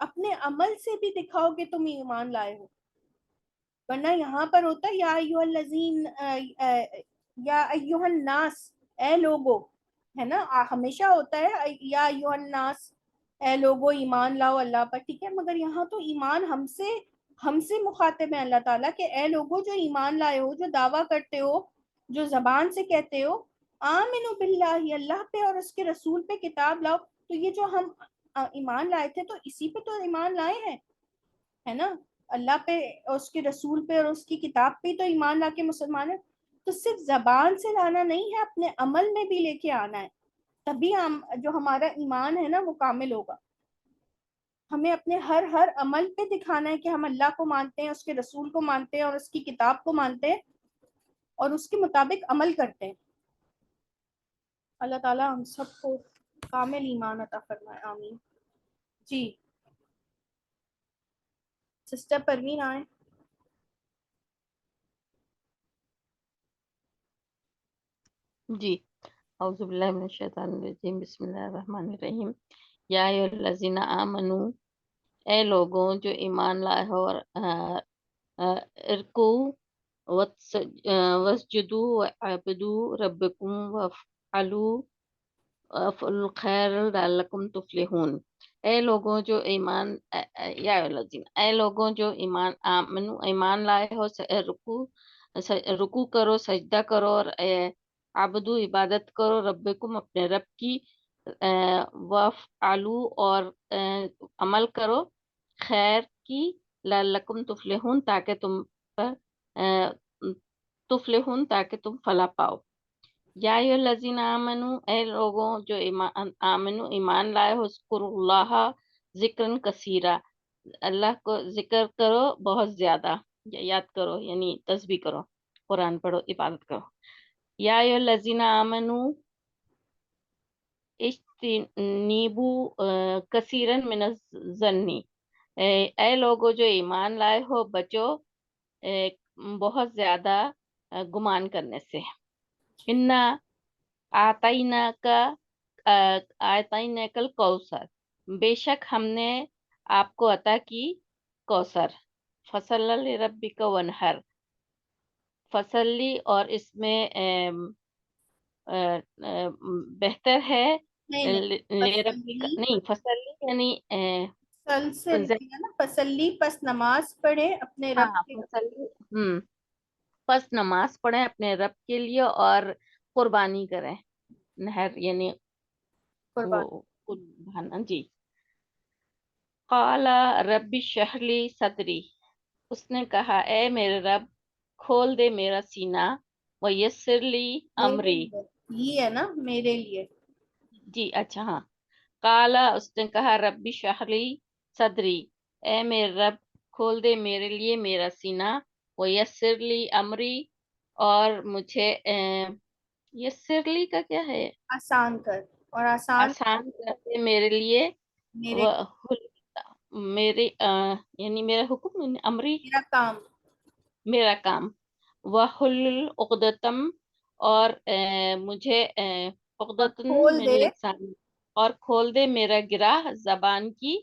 اپنے عمل سے بھی دکھاؤ کہ تم ایمان لائے ہو، ورنہ یہاں پر ہوتا ہے یا ایھا الذین یا ایھا الناس، اے لوگو، ہے نا، ہمیشہ ہوتا ہے یا ایھا الناس، اے لوگو ایمان لاؤ اللہ پر، ٹھیک ہے، مگر یہاں تو ایمان ہم سے مخاطب ہے اللہ تعالیٰ کہ اے لوگو جو ایمان لائے ہو، جو دعویٰ کرتے ہو، جو زبان سے کہتے ہو آمنو باللہ، اللہ پہ اور اس کے رسول پہ کتاب لاؤ. تو یہ جو ہم ایمان لائے تھے تو اسی پہ تو ایمان لائے ہیں، ہے نا، اللہ پہ اور اس کے رسول پہ اور اس کی کتاب پہ تو ایمان لا کے مسلمان ہے. تو صرف زبان سے لانا نہیں ہے، اپنے عمل میں بھی لے کے آنا ہے، تبھی ہم جو ہمارا ایمان ہے نا وہ کامل ہوگا. ہمیں اپنے ہر عمل پہ دکھانا ہے کہ ہم اللہ کو مانتے ہیں، اس کے رسول کو مانتے ہیں اور اس کی کتاب کو مانتے ہیں اور اس کے مطابق عمل کرتے ہیں. اللہ تعالیٰ ہم سب کو کامل ایمان عطا فرمائے، آمین. جی سسٹر پروین آئے. جی اعوذ باللہ من الشیطان الرجیم، بسم اللہ الرحمن الرحیم. یا ایھا الذین آمنو، اے لوگوں جو ایمان لائے ہو، اور ارکو واسجدوا وعبدوا ربکم وافعلوا الخیر لعلکم تفلحون. اے لوگوں جو ایمان یا ایھا الذین، اے لوگوں جو ایمان لائے ہو، رکوع کرو، سجدہ کرو، اور عبدو عبادت کرو، ربکم اپنے رب کی، وافعلوا اور عمل کرو خیر کی، لعلکم تفلحون تاکہ تم پر تفلحون تاکہ تم فلاح پاؤ. یا ایھا الذین آمنو، اے لوگوں جو ایمان لائے ہو، اذکروا اللہ ذکرا کثیرا، اللہ کو ذکر کرو بہت زیادہ، یاد کرو یعنی تسبیح کرو، قرآن پڑھو، عبادت کرو. یا ایھا الذین آمنو اجتنبوا کثیرا من الظن، اے لوگو جو ایمان لائے ہو بچو بہت زیادہ گمان کرنے سے. انا آتیناک الکوثر، بے شک ہم نے آپ کو عطا کی کوثر. فصلی لربک وانحر، فصلی اور اس میں بہتر ہے نہیں، فصلی یعنی فصلی پس نماز پڑھے اپنے رب ہاں کے. فصلی پس نماز پڑھیں اپنے رب کے لیے اور قربانی کریں. نہر یعنی قربان. وہ قربان. جی. قال رب اشرح لی صدری، اس نے کہا اے میرے رب کھول دے میرا سینہ، ویسر لی امری. یہ ہے نا میرے لیے. جی اچھا ہاں. قال اس نے کہا رب اشرح لی صدری، اے میرے رب کھول دے میرے لیے میرا سینہ، ویسر لی امری اور مجھے یسر لی کا کیا ہے، آسان کر، اور آسان آسان کر دے میرے لیے، میرے میرے یعنی میرا حکم، امری میرا کام. میرا کام. وحلل عقدتم اور مجھے اور عقدتن کھول من دے لسان، اور کھول دے میرا گرہ زبان کی، اور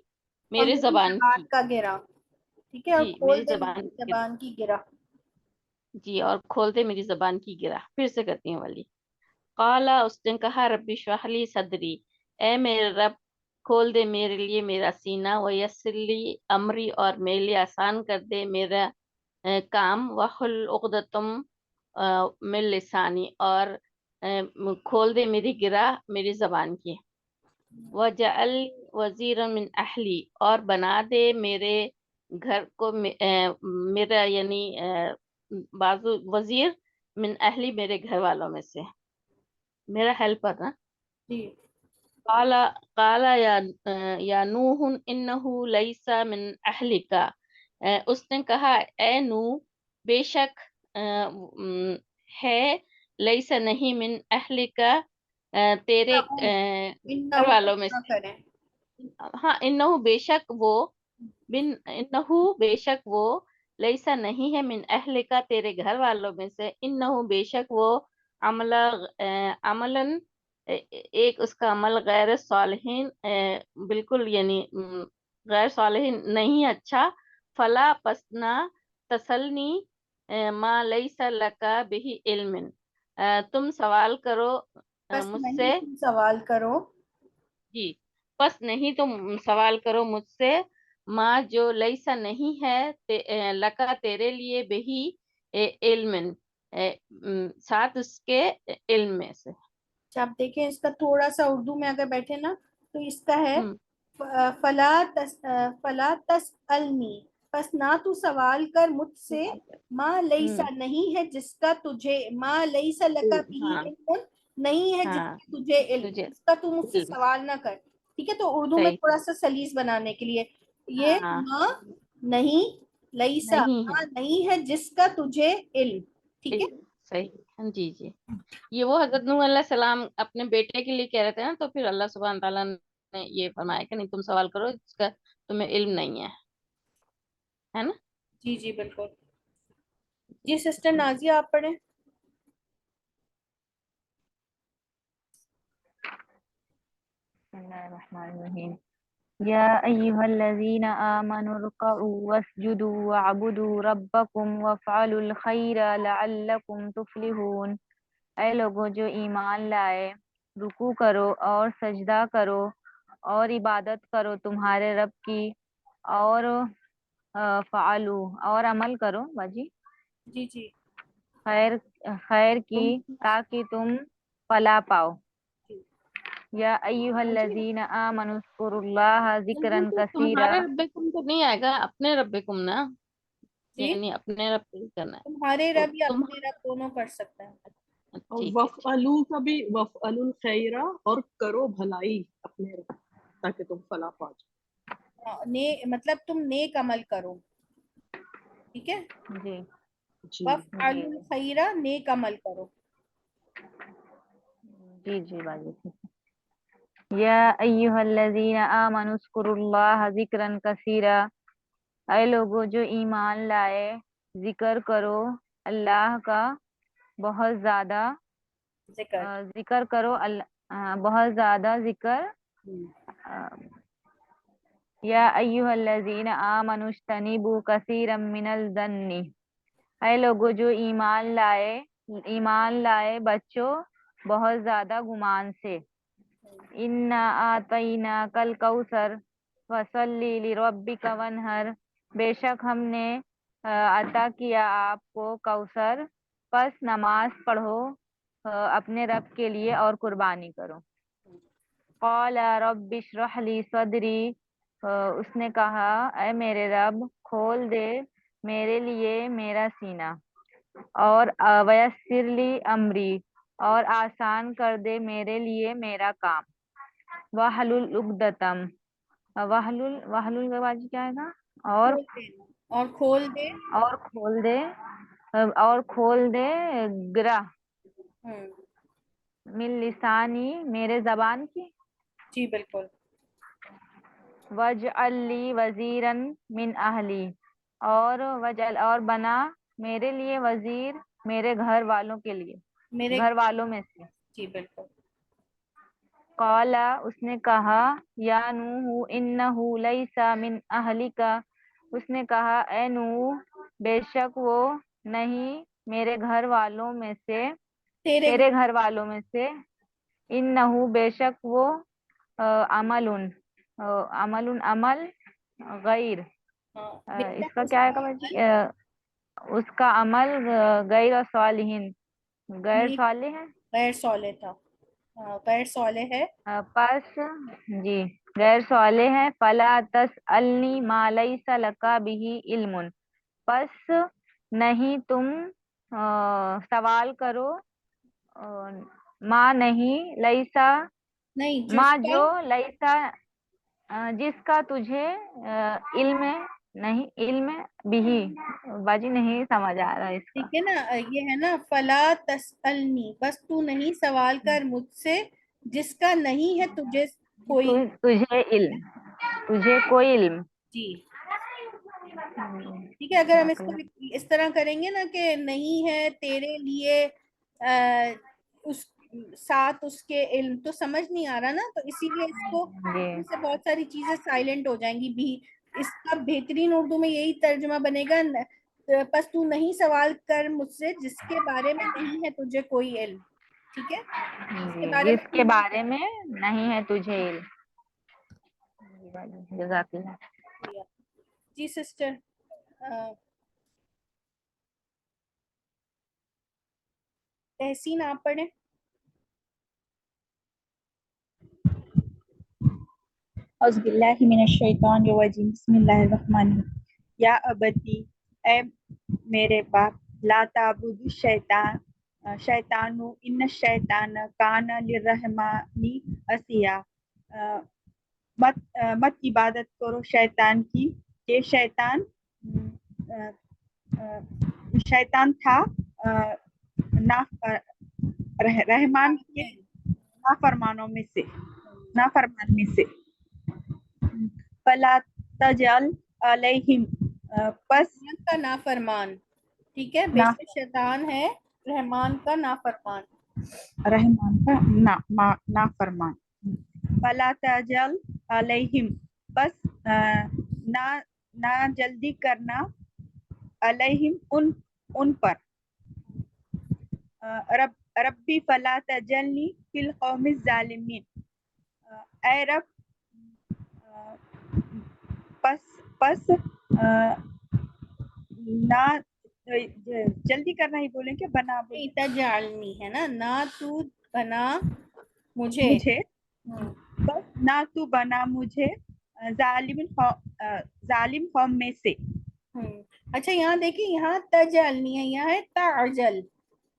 میرے میری زبان زبان کی. کا گرا، ٹھیک ہے، اور جی کھول میری دے زبان میری کی، زبان کی گرا. جی اور کھول دے میری زبان کی گرہ. پھر سے کرتی ہوں والی. قالا اس نے کہا رب اشرح لی صدری، اے میرے رب کھول دے میرے لیے میرا سینہ، ویسر لی امری اور میرے لیے آسان کر دے میرا کام، وحل عقدتم من لسانی اور کھول دے میری گرہ میری زبان کی. وجعل وزیرا من اہلی اور بنا دے میرے گھر کو میرا یعنی بازو وزیر من اہلی میرے گھر والوں میں سے، میرا ہیلپر نا. جی. قال یا نوح انہ لیس من اہلک، اس نے کہا اے نوح بے شک ہے، لیس نہیں، من اہلک تیرے گھر والوں میں سے. کریں. ہاں انہو بے شک وہ، انہو بے شک وہ، لیسا نہیں ہے، من اہل کا تیرے گھر والوں میں سے، انہو بے شک وہ، عملاً ایک اس کا عمل غیر صالحین بالکل یعنی غیر صالح نہیں اچھا، فلا پس نہ تسلنی ما لیس لکا بہ علم، تم سوال کرو بس مجھ سے، نہیں تم سوال کرو، جی بس نہیں تم سوال کرو مجھ سے، ماں جو لیسا نہیں ہے لکا تیرے لیے بہی علم، ساتھ اس کے علم میں سے۔ اچھا آپ دیکھیں اس کا تھوڑا سا اردو میں اگر بیٹھے نا تو اس کا ہے ہم، فلا تسألنی، پس نہ تو سوال کر مجھ سے، ما لیسا ہم، نہیں ہے جس کا تجھے، ما لیسا لکا بھی ہاں علم، نہیں ہے جس ہاں کا تجھے علم، تجھے اس کا تو مجھ سے علم، سوال نہ کر، ٹھیک ہے؟ تو اردو میں صحیح، تھوڑا سا سلیس بنانے کے لیے یہ ہاں ما نہیں، لیسا نہیں ہے ما نہیں ہے جس کا تجھے علم، ٹھیک ہے؟ علم، صحیح، جی جی، یہ وہ حضرت نوح علیہ السلام اپنے بیٹے کے لیے کہہ رہے تھے نا، تو پھر اللہ سبحانہ تعالیٰ نے یہ فرمایا کہ نہیں تم سوال کرو جس کا تمہیں علم نہیں ہے نا؟ جی جی بالکل۔ جی سسٹر نازیہ آپ پڑھیں۔ بسم اللہ الرحمن الرحیم۔ یا ایہا الذین آمنوا ارکعوا واسجدوا واعبدوا ربکم وافعلوا الخیر لعلکم تفلحون، اے لوگوں جو ایمان لائے، رکوع کرو اور سجدہ کرو اور عبادت کرو تمہارے رب کی، اور فعلو اور عمل کرو باجی جی جی خیر خیر کی، تاکہ تم فلاح پاؤ۔ جی یا ایہا ہاں جی، الذین آمنوا اذکروا اللہ ذکرا لیکن تو کثیرا، تمہارے ربکم تو نہیں آئے گا، اپنے ربکم نا، جی، یعنی اپنے رب پہ ہی کرنا ہے، تمہارے تو رب یا تم، اپنے رب دونوں پڑھ سکتا ہے۔ اور ٹھیک ہے ٹھیک، وفعلوا کا بھی وفعلوا الخیر، اور کرو بھلائی اپنے رب تاکہ تم فلاح پا جاؤ۔ مطلب تم نیک عمل کرو، ٹھیک ہے؟ جی جی وَافْعَلُوا جی الْخَيْرَ، نیک عمل کرو۔ جی جی باجی ٹھیک ہے۔ یا ایہا الذین آمنوا اذکروا اللہ ذکرا کثیرا، اے لوگوں جو ایمان لائے، ذکر کرو اللہ کا بہت زیادہ، ذکر ذکر کرو بہت زیادہ ذکر۔ ہم۔ یا ایہا الذین آمنوا اجتنبوا کثیرا من الظن، اے لوگوں جو ایمان لائے بچوں بہت زیادہ گمان سے، انا آتیناک الکوثر فصلی لربک وانحر، بے شک ہم نے عطا کیا آپ کو کوثر، پس نماز پڑھو اپنے رب کے لیے اور قربانی کرو۔ قال رب اشرح لی صدری، اس نے کہا اے میرے رب کھول دے میرے لیے میرا سینہ، اور ویسر لی امری، اور آسان کر دے میرے لیے میرا کام، واحلل عقدۃ، واحلل کے بعد کیا ہے گا، اور کھول دے، اور کھول دے، اور کھول دے، اور کھول دے گرہ ہم۔ من لسانی، میرے زبان کی، جی بالکل۔ وجعل لی وزیرا من اہلی، اور بنا میرے لیے وزیر میرے گھر والوں کے لیے، میرے، گھر والوں میں سے۔ جی بالکل۔ قال، اس نے کہا یا نوح انہ لیس من اہلک، اس نے کہا اے نوح بے شک وہ نہیں میرے گھر والوں میں سے، تیرے گھر والوں میں سے، انہ بے شک وہ عمل عمل غیر، ہاں بے اس شک کا اس کیا ہے کا باجی، عمل اس کا عمل غیر صالحین، غیر نیک، صالح ہے، غیر صالح تھا، غیر صالح ہے۔ پس جی غیر صالح ہے، فلا تسألنی ما لیس لک بہ علم، پس نہیں تم سوال کرو ماں نہیں لیسا، نہیں جس ماں کا، جو لیسا جس کا تجھے علم نہیں، علم بھی باجی نہیں سمجھ آ رہا اس کا، ٹھیک ہے نا، یہ ہے نا فلا تسألنی، بس تو نہیں سوال کر مجھ سے جس کا نہیں ہے تجھے کوئی، تجھے علم، تجھے کوئی علم، جی ٹھیک ہے۔ اگر ہم اس جزاک کو اللہ۔ اس طرح کریں گے نا کہ نہیں ہے تیرے لیے اس ساتھ اس کے علم، تو سمجھ نہیں آ رہا نا، تو اسی لیے اس کو جی سے بہت ساری چیزیں سائلنٹ ہو جائیں گی بھی. اس کا بہترین اردو میں یہی ترجمہ بنے گا، بس تو نہیں سوال کر مجھ سے جس کے بارے میں نہیں ہے تجھے کوئی علم. ٹھیک ہے، اس کے بارے جس کے میں. بارے میں نہیں ہے تجھے علم. جزاک اللہ. جی سسٹر، تحسین آپ پڑھیں. اعوذ باللہ من الشیطان الرجیم بسم اللہ الرحمن الرحیم. یا ابتی، اے میرے باپ، لا تعبد شیطان ان الشیطان کان للرحمن عصیا، مت عبادت کرو شیطان کی، کہ شیطان تھا رحمان کے نافرمان میں سے. فلا تجعل علیہم، پس کا نافرمان. ٹھیک ہے، بے شک شیطان ہے رحمان کا نافرمان. رحمان کا نافرمان. فلا تجعل علیہم، پس نہ جلدی کرنا، علیہم ان پر. ربی فلا تجعلنی فی القوم الظالمین، اے رب پس نہ جلدی کرنا ہی بولیں کہ بنا بولیں، تجعلنی ہے نا، نہ تو بنا مجھے. بس نہ تو بنا مجھے ظالم قوم میں سے. اچھا یہاں دیکھیں، یہاں تجعلنی ہے، یہاں ہے تعجل.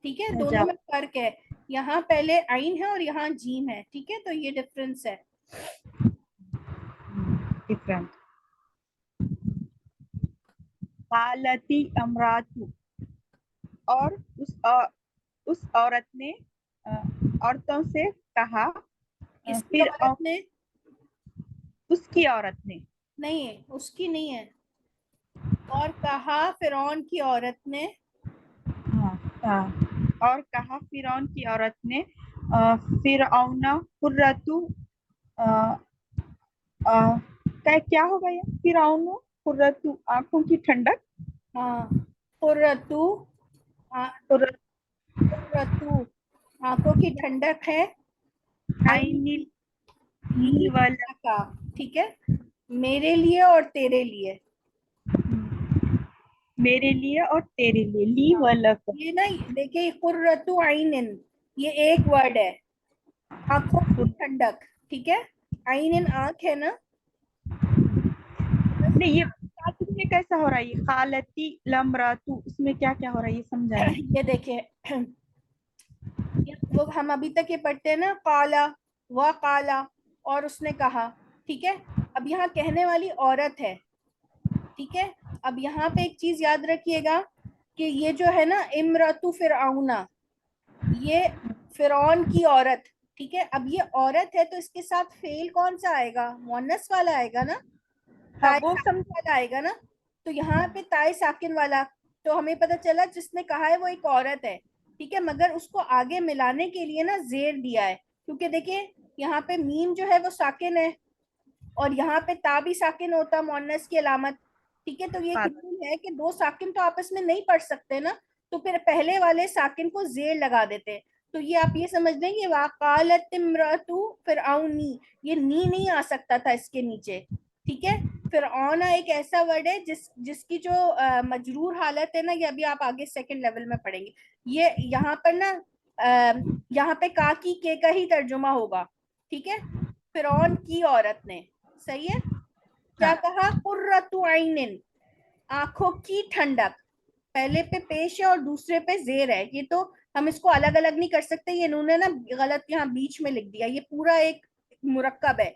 ٹھیک ہے، دونوں میں فرق ہے. یہاں پہلے عین ہے اور یہاں جیم ہے. ٹھیک ہے، تو یہ ڈفرنس ہے. ڈفرنٹ. قالتی امرات، اور اس عورت نے عورتوں سے کہا، کس کی پھر عورت نے؟ اس کی عورت نے. نہیں ہے، اس کی نہیں ہے. اور کہا فرعون کی عورت نے. اور کہا فرعون کی عورت نے، فرعون قرۃ، کیا ہوگا یہ؟ فرعون قرۃ، آنکھوں کی ٹھنڈک. ہاں، قرۃ، قرۃ آنکھوں کی ٹھنڈک ہے. عین لی کا. ٹھیک ہے، میرے لیے اور تیرے لیے. میرے لیے اور تیرے لیے. لی ولک. یہ نا دیکھیں، قرۃ عین یہ ایک ورڈ ہے، آنکھوں کی ٹھنڈک. ٹھیک ہے، عین آنکھ ہے نا. نہیں، یہ میں کیسا ہو رہا ہے؟ یہ خالتی لمراتو، اس میں کیا کیا ہو رہا ہے یہ سمجھائیں. یہ دیکھیں، وہ ہم ابھی تک یہ پڑھتے ہیں نا، قالا و قالا، اور اس نے کہا. ٹھیک ہے، اب یہاں کہنے والی عورت ہے. ٹھیک ہے، اب یہاں پہ ایک چیز یاد رکھیے گا کہ یہ جو ہے نا امراتو فرعون، یہ فرعون کی عورت. ٹھیک ہے، اب یہ عورت ہے تو اس کے ساتھ فعل کون سا آئے گا؟ مؤنث والا آئے گا نا، تائے وہ ساکن والا آئے گا نا. تو یہاں پہ تائے ساکن والا، تو ہمیں پتہ چلا جس نے کہا ہے وہ ایک عورت ہے. ٹھیک ہے، مگر اس کو آگے ملانے کے لیے نا زیر دیا ہے، کیونکہ دیکھیں یہاں پہ میم جو ہے وہ ساکن ہے، اور یہاں پہ تا بھی ساکن ہوتا مؤنث کی علامت. ٹھیک ہے، تو یہ قانون ہے کہ دو ساکن تو آپس میں نہیں پڑھ سکتے نا، تو پھر پہلے والے ساکن کو زیر لگا دیتے. تو یہ آپ یہ سمجھ لیں کہ وقالت امرأۃ فرعونی، یہ نی نہیں آ سکتا تھا اس کے نیچے. ٹھیک ہے، فرعون ایک ایسا ورڈ ہے جس کی جو مجرور حالت ہے نا، یہ ابھی آپ آگے سیکنڈ لیول میں پڑھیں گے. یہ یہاں پر نا یہاں پہ کا کی کے کا ہی ترجمہ ہوگا. ٹھیک ہے، فرعون کی عورت نے. صحیح ہے، کیا کہا؟ قرۃ عین، آنکھوں کی ٹھنڈک. پہلے پہ پیش ہے اور دوسرے پہ زیر ہے. یہ تو ہم اس کو الگ الگ نہیں کر سکتے، یہ انہوں نے نا غلط یہاں بیچ میں لکھ دیا. یہ پورا ایک مرکب ہے.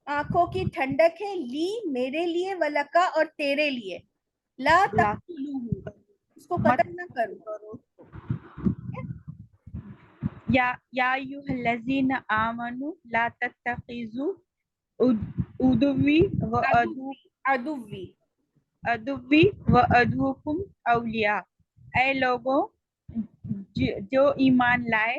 آنکھوں کی ٹھنڈک ہے، لی میرے لیے، ولکا اور تیرے لیے. لا تقتلوہ، اس کو قتل نہ کرو. یا ایھا الذین آمنوا لا تتخذوا عدوی و عدوکم اولیاء، اے لوگوں جو ایمان لائے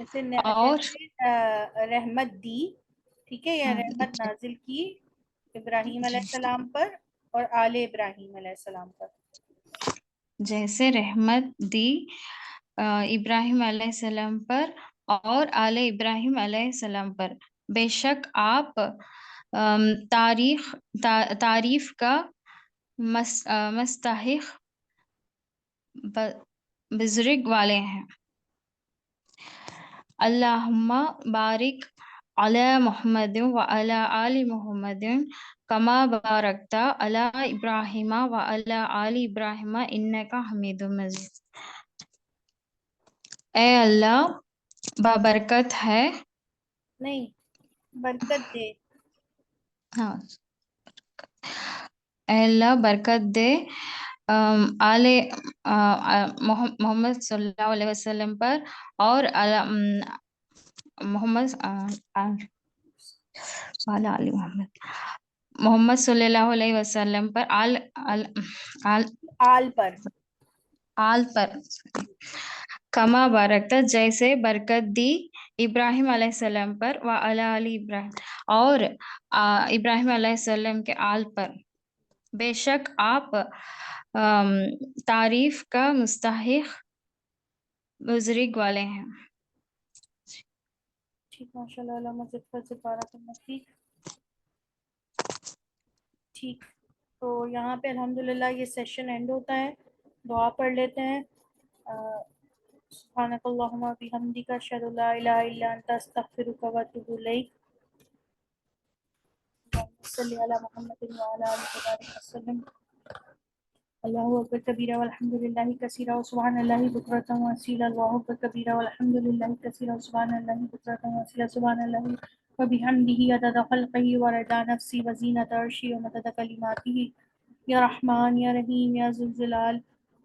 جیسے اور رحمت دی، ٹھیک ہے، یا رحمت نازل کی ابراہیم علیہ السلام پر اور آل ابراہیم علیہ السلام پر. جیسے رحمت دی ابراہیم علیہ السلام پر اور آل ابراہیم علیہ السلام پر. بے شک آپ تعریف کا مستحق بزرگ والے ہیں. اللہم بارک علی محمد وعلی آل محمد کما بارکت علی ابراہیم وعلی آل ابراہیم انک حمید مجید. اے اللہ بابرکت ہے، نہیں، برکت دے. ہاں، اے اللہ برکت دے آل محمد صلی اللہ علیہ وسلم پر اور محمد محمد صلی اللہ علیہ وسلم پر آل پر کما بارکتا جیسے برکت دی ابراہیم علیہ السلام پر وعلی آل ابراہیم اور ابراہیم علیہ السلام کے آل پر. بے شک آپ تعریف کا مستحق بزرگ والے ہیں. ٹھیک، ماشاء اللہ، علامہ ذکر سے پارہ کرنا. ٹھیک، تو یہاں پہ الحمدللہ یہ سیشن اینڈ ہوتا ہے. دعا پڑھ لیتے ہیں. سبحانک اللہم و بحمدک اشہد ان لا الہ الا انت استغفرک و اتوب الیک. صلی علی محمد وعلی آلہ وبارک وسلم. اللہ اکبر کبیرہ والحمد للہ کثیرہ وسبحان اللہ بکرۃ واصیلا. اللہ اکبر کبیرہ والحمد للہ کثیرہ وسبحان اللہ بکرۃ واصیلا. سبحان اللہ وبحمدہ عدد خلقہ ورضا نفسہ وزینۃ عرشہ ومدد کلماتہ. یا رحمان یا رحیم یا ذوالجلال،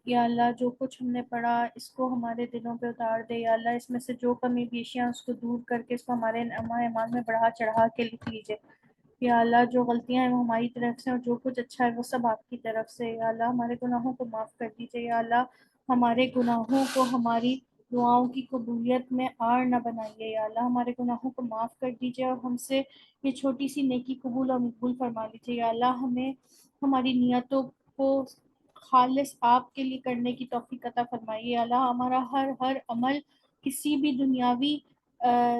یا اللہ جو کچھ ہم نے پڑھا اس کو ہمارے دلوں پہ اتار دے. یا اللہ اس میں سے جو کمی بیشیاں اس کو دور کر کے اس کو ہمارے ایمان میں بڑھا چڑھا کے لکھ لیجیے. یا اللہ جو غلطیاں ہیں وہ ہماری طرف سے اور جو کچھ اچھا ہے وہ سب آپ کی طرف سے. یا اللہ ہمارے گناہوں کو معاف کر دیجیے. یا اللہ ہمارے گناہوں کو ہماری دعاؤں کی قبولیت میں آڑ نہ بنائیے. یا اللہ ہمارے گناہوں کو معاف کر دیجیے اور ہم سے یہ چھوٹی سی نیکی قبول اور مقبول فرما لیجیے. یا اللہ ہمیں ہماری نیتوں کو خالص آپ کے لیے کرنے کی توفیق عطا فرمائیے. یا اللہ ہمارا ہر عمل کسی بھی دنیاوی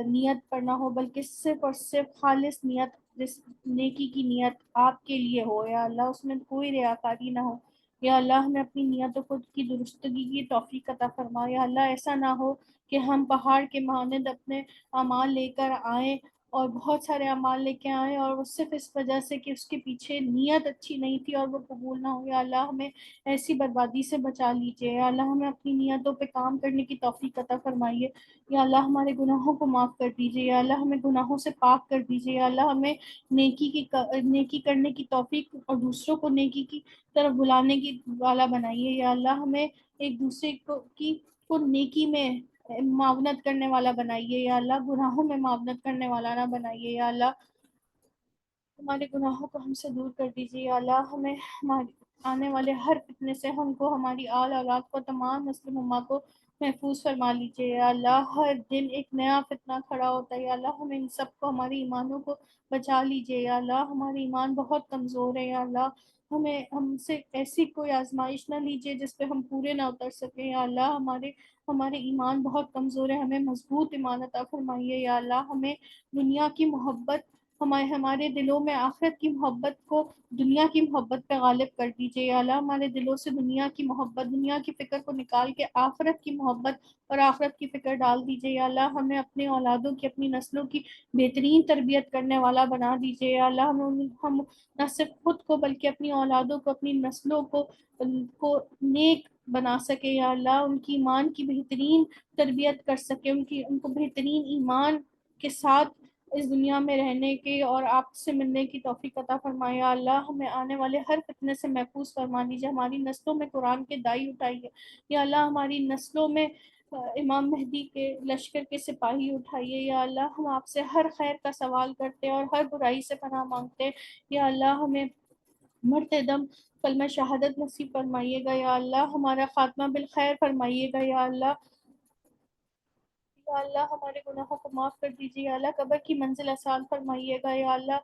نیت پر نہ ہو بلکہ صرف اور صرف خالص نیت، جس نیکی کی نیت آپ کے لیے ہو. یا اللہ اس میں کوئی ریاکاری نہ ہو. یا اللہ ہمیں اپنی نیتوں کو کی درستگی کی توفیق عطا فرما. یا اللہ ایسا نہ ہو کہ ہم پہاڑ کے مانند اپنے اعمال لے کر آئیں اور بہت سارے اعمال لے کے آئیں اور وہ صرف اس وجہ سے کہ اس کے پیچھے نیت اچھی نہیں تھی اور وہ قبول نہ ہو. یا اللہ ہمیں ایسی بربادی سے بچا لیجیے. یا اللہ ہمیں اپنی نیتوں پہ کام کرنے کی توفیق عطا فرمائیے. یا اللہ ہمارے گناہوں کو معاف کر دیجیے. یا اللہ ہمیں گناہوں سے پاک کر دیجیے. یا اللہ ہمیں نیکی کرنے کی توفیق اور دوسروں کو نیکی کی طرف بلانے کی والا بنائیے. یا اللہ ہمیں ایک دوسرے کو نیکی میں معاونت کرنے والا بنائیے. یا اللہ گناہوں میں معاونت کرنے والا نہ بنائیے. یا اللہ ہمارے گناہوں کو ہم سے دور کر دیجیے. یا اللہ ہمیں ہمارے آنے والے ہر فتنے سے ہم کو، ہماری آل اولاد کو، تمام مسلم امہ کو محفوظ فرما لیجیے. یا اللہ ہر دن ایک نیا فتنہ کھڑا ہوتا ہے. یا اللہ ہمیں ان سب کو، ہماری ایمانوں کو بچا لیجیے. یا اللہ ہماری ایمان بہت کمزور ہے. یا اللہ ہم سے ایسی کوئی آزمائش نہ لیجیے جس پہ ہم پورے نہ اتر سکیں. یا اللہ ہمارے ایمان بہت کمزور ہے، ہمیں مضبوط ایمان عطا فرمائیے. یا اللہ ہمیں دنیا کی محبت، ہمارے دلوں میں آخرت کی محبت کو دنیا کی محبت پہ غالب کر دیجیے. یا اللہ ہمارے دلوں سے دنیا کی محبت، دنیا کی فکر کو نکال کے آخرت کی محبت اور آخرت کی فکر ڈال دیجیے. یا اللہ ہمیں اپنے اولادوں کی، اپنی نسلوں کی بہترین تربیت کرنے والا بنا دیجیے. یا اللہ ہم نہ صرف خود کو بلکہ اپنی اولادوں کو، اپنی نسلوں کو نیک بنا سکے. یا اللہ ان کی ایمان کی بہترین تربیت کر سکے، ان کو بہترین ایمان کے ساتھ اس دنیا میں رہنے کے اور آپ سے ملنے کی توفیق عطا فرمائے. یا اللہ ہمیں آنے والے ہر فتنے سے محفوظ فرما دیجیے. ہماری نسلوں میں قرآن کے دائی اٹھائیے. یا اللہ ہماری نسلوں میں امام مہدی کے لشکر کے سپاہی اٹھائیے. یا اللہ ہم آپ سے ہر خیر کا سوال کرتے ہیں اور ہر برائی سے پناہ مانگتے ہیں. یا اللہ ہمیں مرتے دم کلمہ شہادت نصیب فرمائیے گا. یا اللہ ہمارا خاتمہ بالخیر فرمائیے گا. یا اللہ یا اللہ ہمارے گناہوں کو معاف کر دیجیے، یا اللہ قبر کی منزل آسان فرمائیے گا، یا اللہ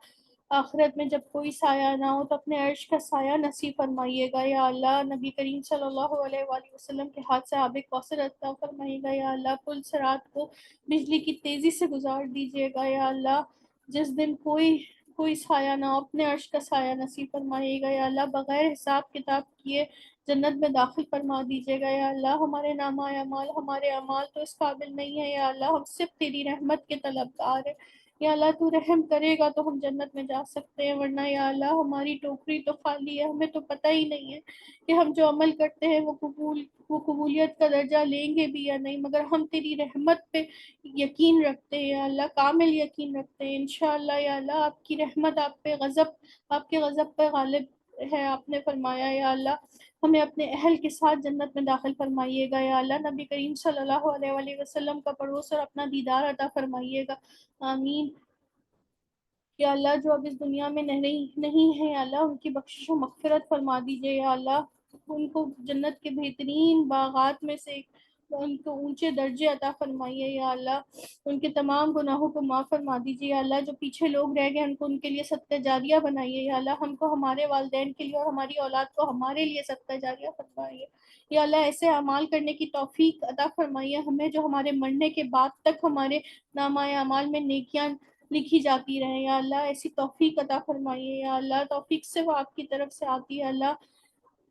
آخرت میں جب کوئی سایہ نہ ہو تو اپنے عرش کا سایہ نصیب فرمائیے گا، یا اللہ نبی کریم صلی اللہ علیہ وآلہ وسلم کے ہاتھ سے آب کوثر عطا فرمائیے گا، یا اللہ پل صراط کو بجلی کی تیزی سے گزار دیجیے گا، یا اللہ جس دن کوئی سایہ نہ ہو اپنے عرش کا سایہ نصیب فرمائیے گا، یا اللہ بغیر حساب کتاب کیے جنت میں داخل فرما دیجیے گا، یا اللہ ہمارے نامہ اعمال ہمارے اعمال تو اس قابل نہیں ہے، یا اللہ ہم صرف تیری رحمت کے طلبگار ہیں، یا اللہ تو رحم کرے گا تو ہم جنت میں جا سکتے ہیں، ورنہ یا اللہ ہماری ٹوکری تو خالی ہے، ہمیں تو پتہ ہی نہیں ہے کہ ہم جو عمل کرتے ہیں وہ قبولیت کا درجہ لیں گے بھی یا نہیں، مگر ہم تیری رحمت پہ یقین رکھتے ہیں یا اللہ، کامل یقین رکھتے ہیں انشاءاللہ، یا اللہ آپ کی رحمت آپ کے غضب پہ غالب ہے، آپ نے فرمایا یا اللہ ہمیں اپنے اہل کے ساتھ جنت میں داخل فرمائیے گا، یا اللہ نبی کریم صلی اللہ علیہ وآلہ وسلم کا پڑوس اور اپنا دیدار عطا فرمائیے گا، آمین۔ یا اللہ جو اب اس دنیا میں نہیں ہے یا اللہ ان کی بخشش و مغفرت فرما دیجیے، یا اللہ ان کو جنت کے بہترین باغات میں سے ان کو اونچے درجے عطا فرمائیے، یا اللہ ان کے تمام گناہوں کو معاف فرما دیجیے، یا اللہ جو پیچھے لوگ رہ گئے ان کے لیے صدقہ جاریہ بنائیے، یا اللہ ہم کو ہمارے والدین کے لیے اور ہماری اولاد کو ہمارے لیے صدقہ جاریہ فرمائیے، یا اللہ ایسے اعمال کرنے کی توفیق عطا فرمائیے ہمیں جو ہمارے مرنے کے بعد تک ہمارے نامہ اعمال میں نیکیاں لکھی جاتی رہیں، یا اللہ ایسی توفیق عطا فرمائیے، یا اللہ توفیق سے وہ آپ کی طرف سے آتی ہے، اللہ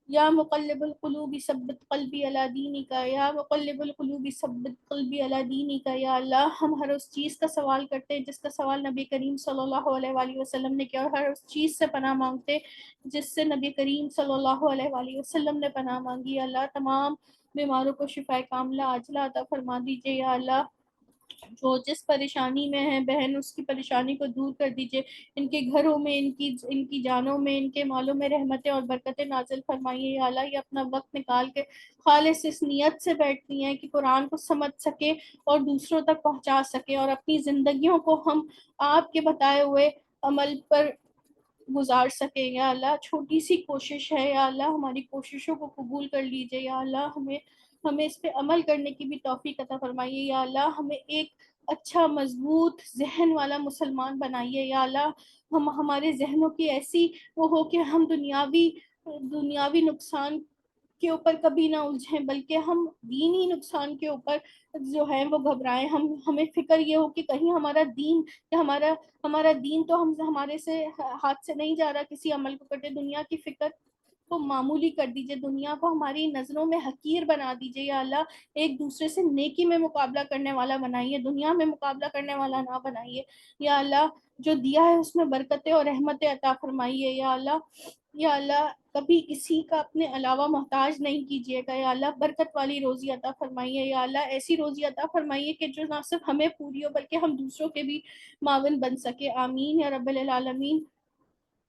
یا مقلب القلوب ثبت قلبی علی دینک، یا مقلب القلوب ثبت قلبی علی دینک، یا اللہ ہم ہر اس چیز کا سوال کرتے ہیں جس کا سوال نبی کریم صلی اللہ علیہ وآلہ وسلم نے کیا، اور ہر اس چیز سے پناہ مانگتے جس سے نبی کریم صلی اللہ علیہ وآلہ وسلم نے پناہ مانگی، یا اللہ تمام بیماروں کو شفاء کاملہ عاجلہ عطا فرما دیجیے، یا اللہ جو جس پریشانی میں ہے بہن اس کی پریشانی کو دور کر دیجئے، ان کے گھروں میں ان کی جانوں میں ان کے مالوں میں رحمتیں اور برکتیں نازل فرمائیے، یا اللہ یہ اپنا وقت نکال کے خالص اس نیت سے بیٹھتی ہیں کہ قرآن کو سمجھ سکے اور دوسروں تک پہنچا سکے اور اپنی زندگیوں کو ہم آپ کے بتائے ہوئے عمل پر گزار سکے، یا اللہ چھوٹی سی کوشش ہے، یا اللہ ہماری کوششوں کو قبول کر لیجئے، یا اللہ ہمیں اس پہ عمل کرنے کی بھی توفیق عطا فرمائیے، یا اللہ ہمیں ایک اچھا مضبوط ذہن والا مسلمان بنائیے، یا اللہ ہمارے ذہنوں کی ایسی وہ ہو کہ ہم دنیاوی نقصان کے اوپر کبھی نہ الجھیں، بلکہ ہم دینی نقصان کے اوپر جو ہے وہ گھبرائیں، ہمیں فکر یہ ہو کہ کہیں ہمارا دین کہ ہمارا دین تو ہمارے سے ہاتھ سے نہیں جا رہا کسی عمل کو کرتے، دنیا کی فکر کو معمولی کر دیجئے، دنیا کو ہماری نظروں میں حقیر بنا دیجئے، یا اللہ ایک دوسرے سے نیکی میں مقابلہ کرنے والا بنائیے، دنیا میں مقابلہ کرنے والا نہ بنائیے، یا اللہ جو دیا ہے اس میں برکتیں اور رحمتیں عطا فرمائیے، یا اللہ کبھی کسی کا اپنے علاوہ محتاج نہیں کیجیے گا، یا اللہ برکت والی روزی عطا فرمائیے، یا اللہ ایسی روزی عطا فرمائیے کہ جو نہ صرف ہمیں پوری ہو بلکہ ہم دوسروں کے بھی معاون بن سکے، آمین یا رب العالمین۔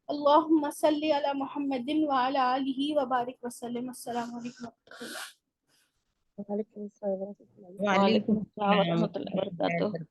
اللہم صلی علی محمد وعلی آلہ وبارک وسلم۔ السلام علیکم ورحمۃ اللہ۔ وعلیکم السلام ورحمۃ اللہ۔ وعلیکم السلام ورحمۃ اللہ وبرکاتہ۔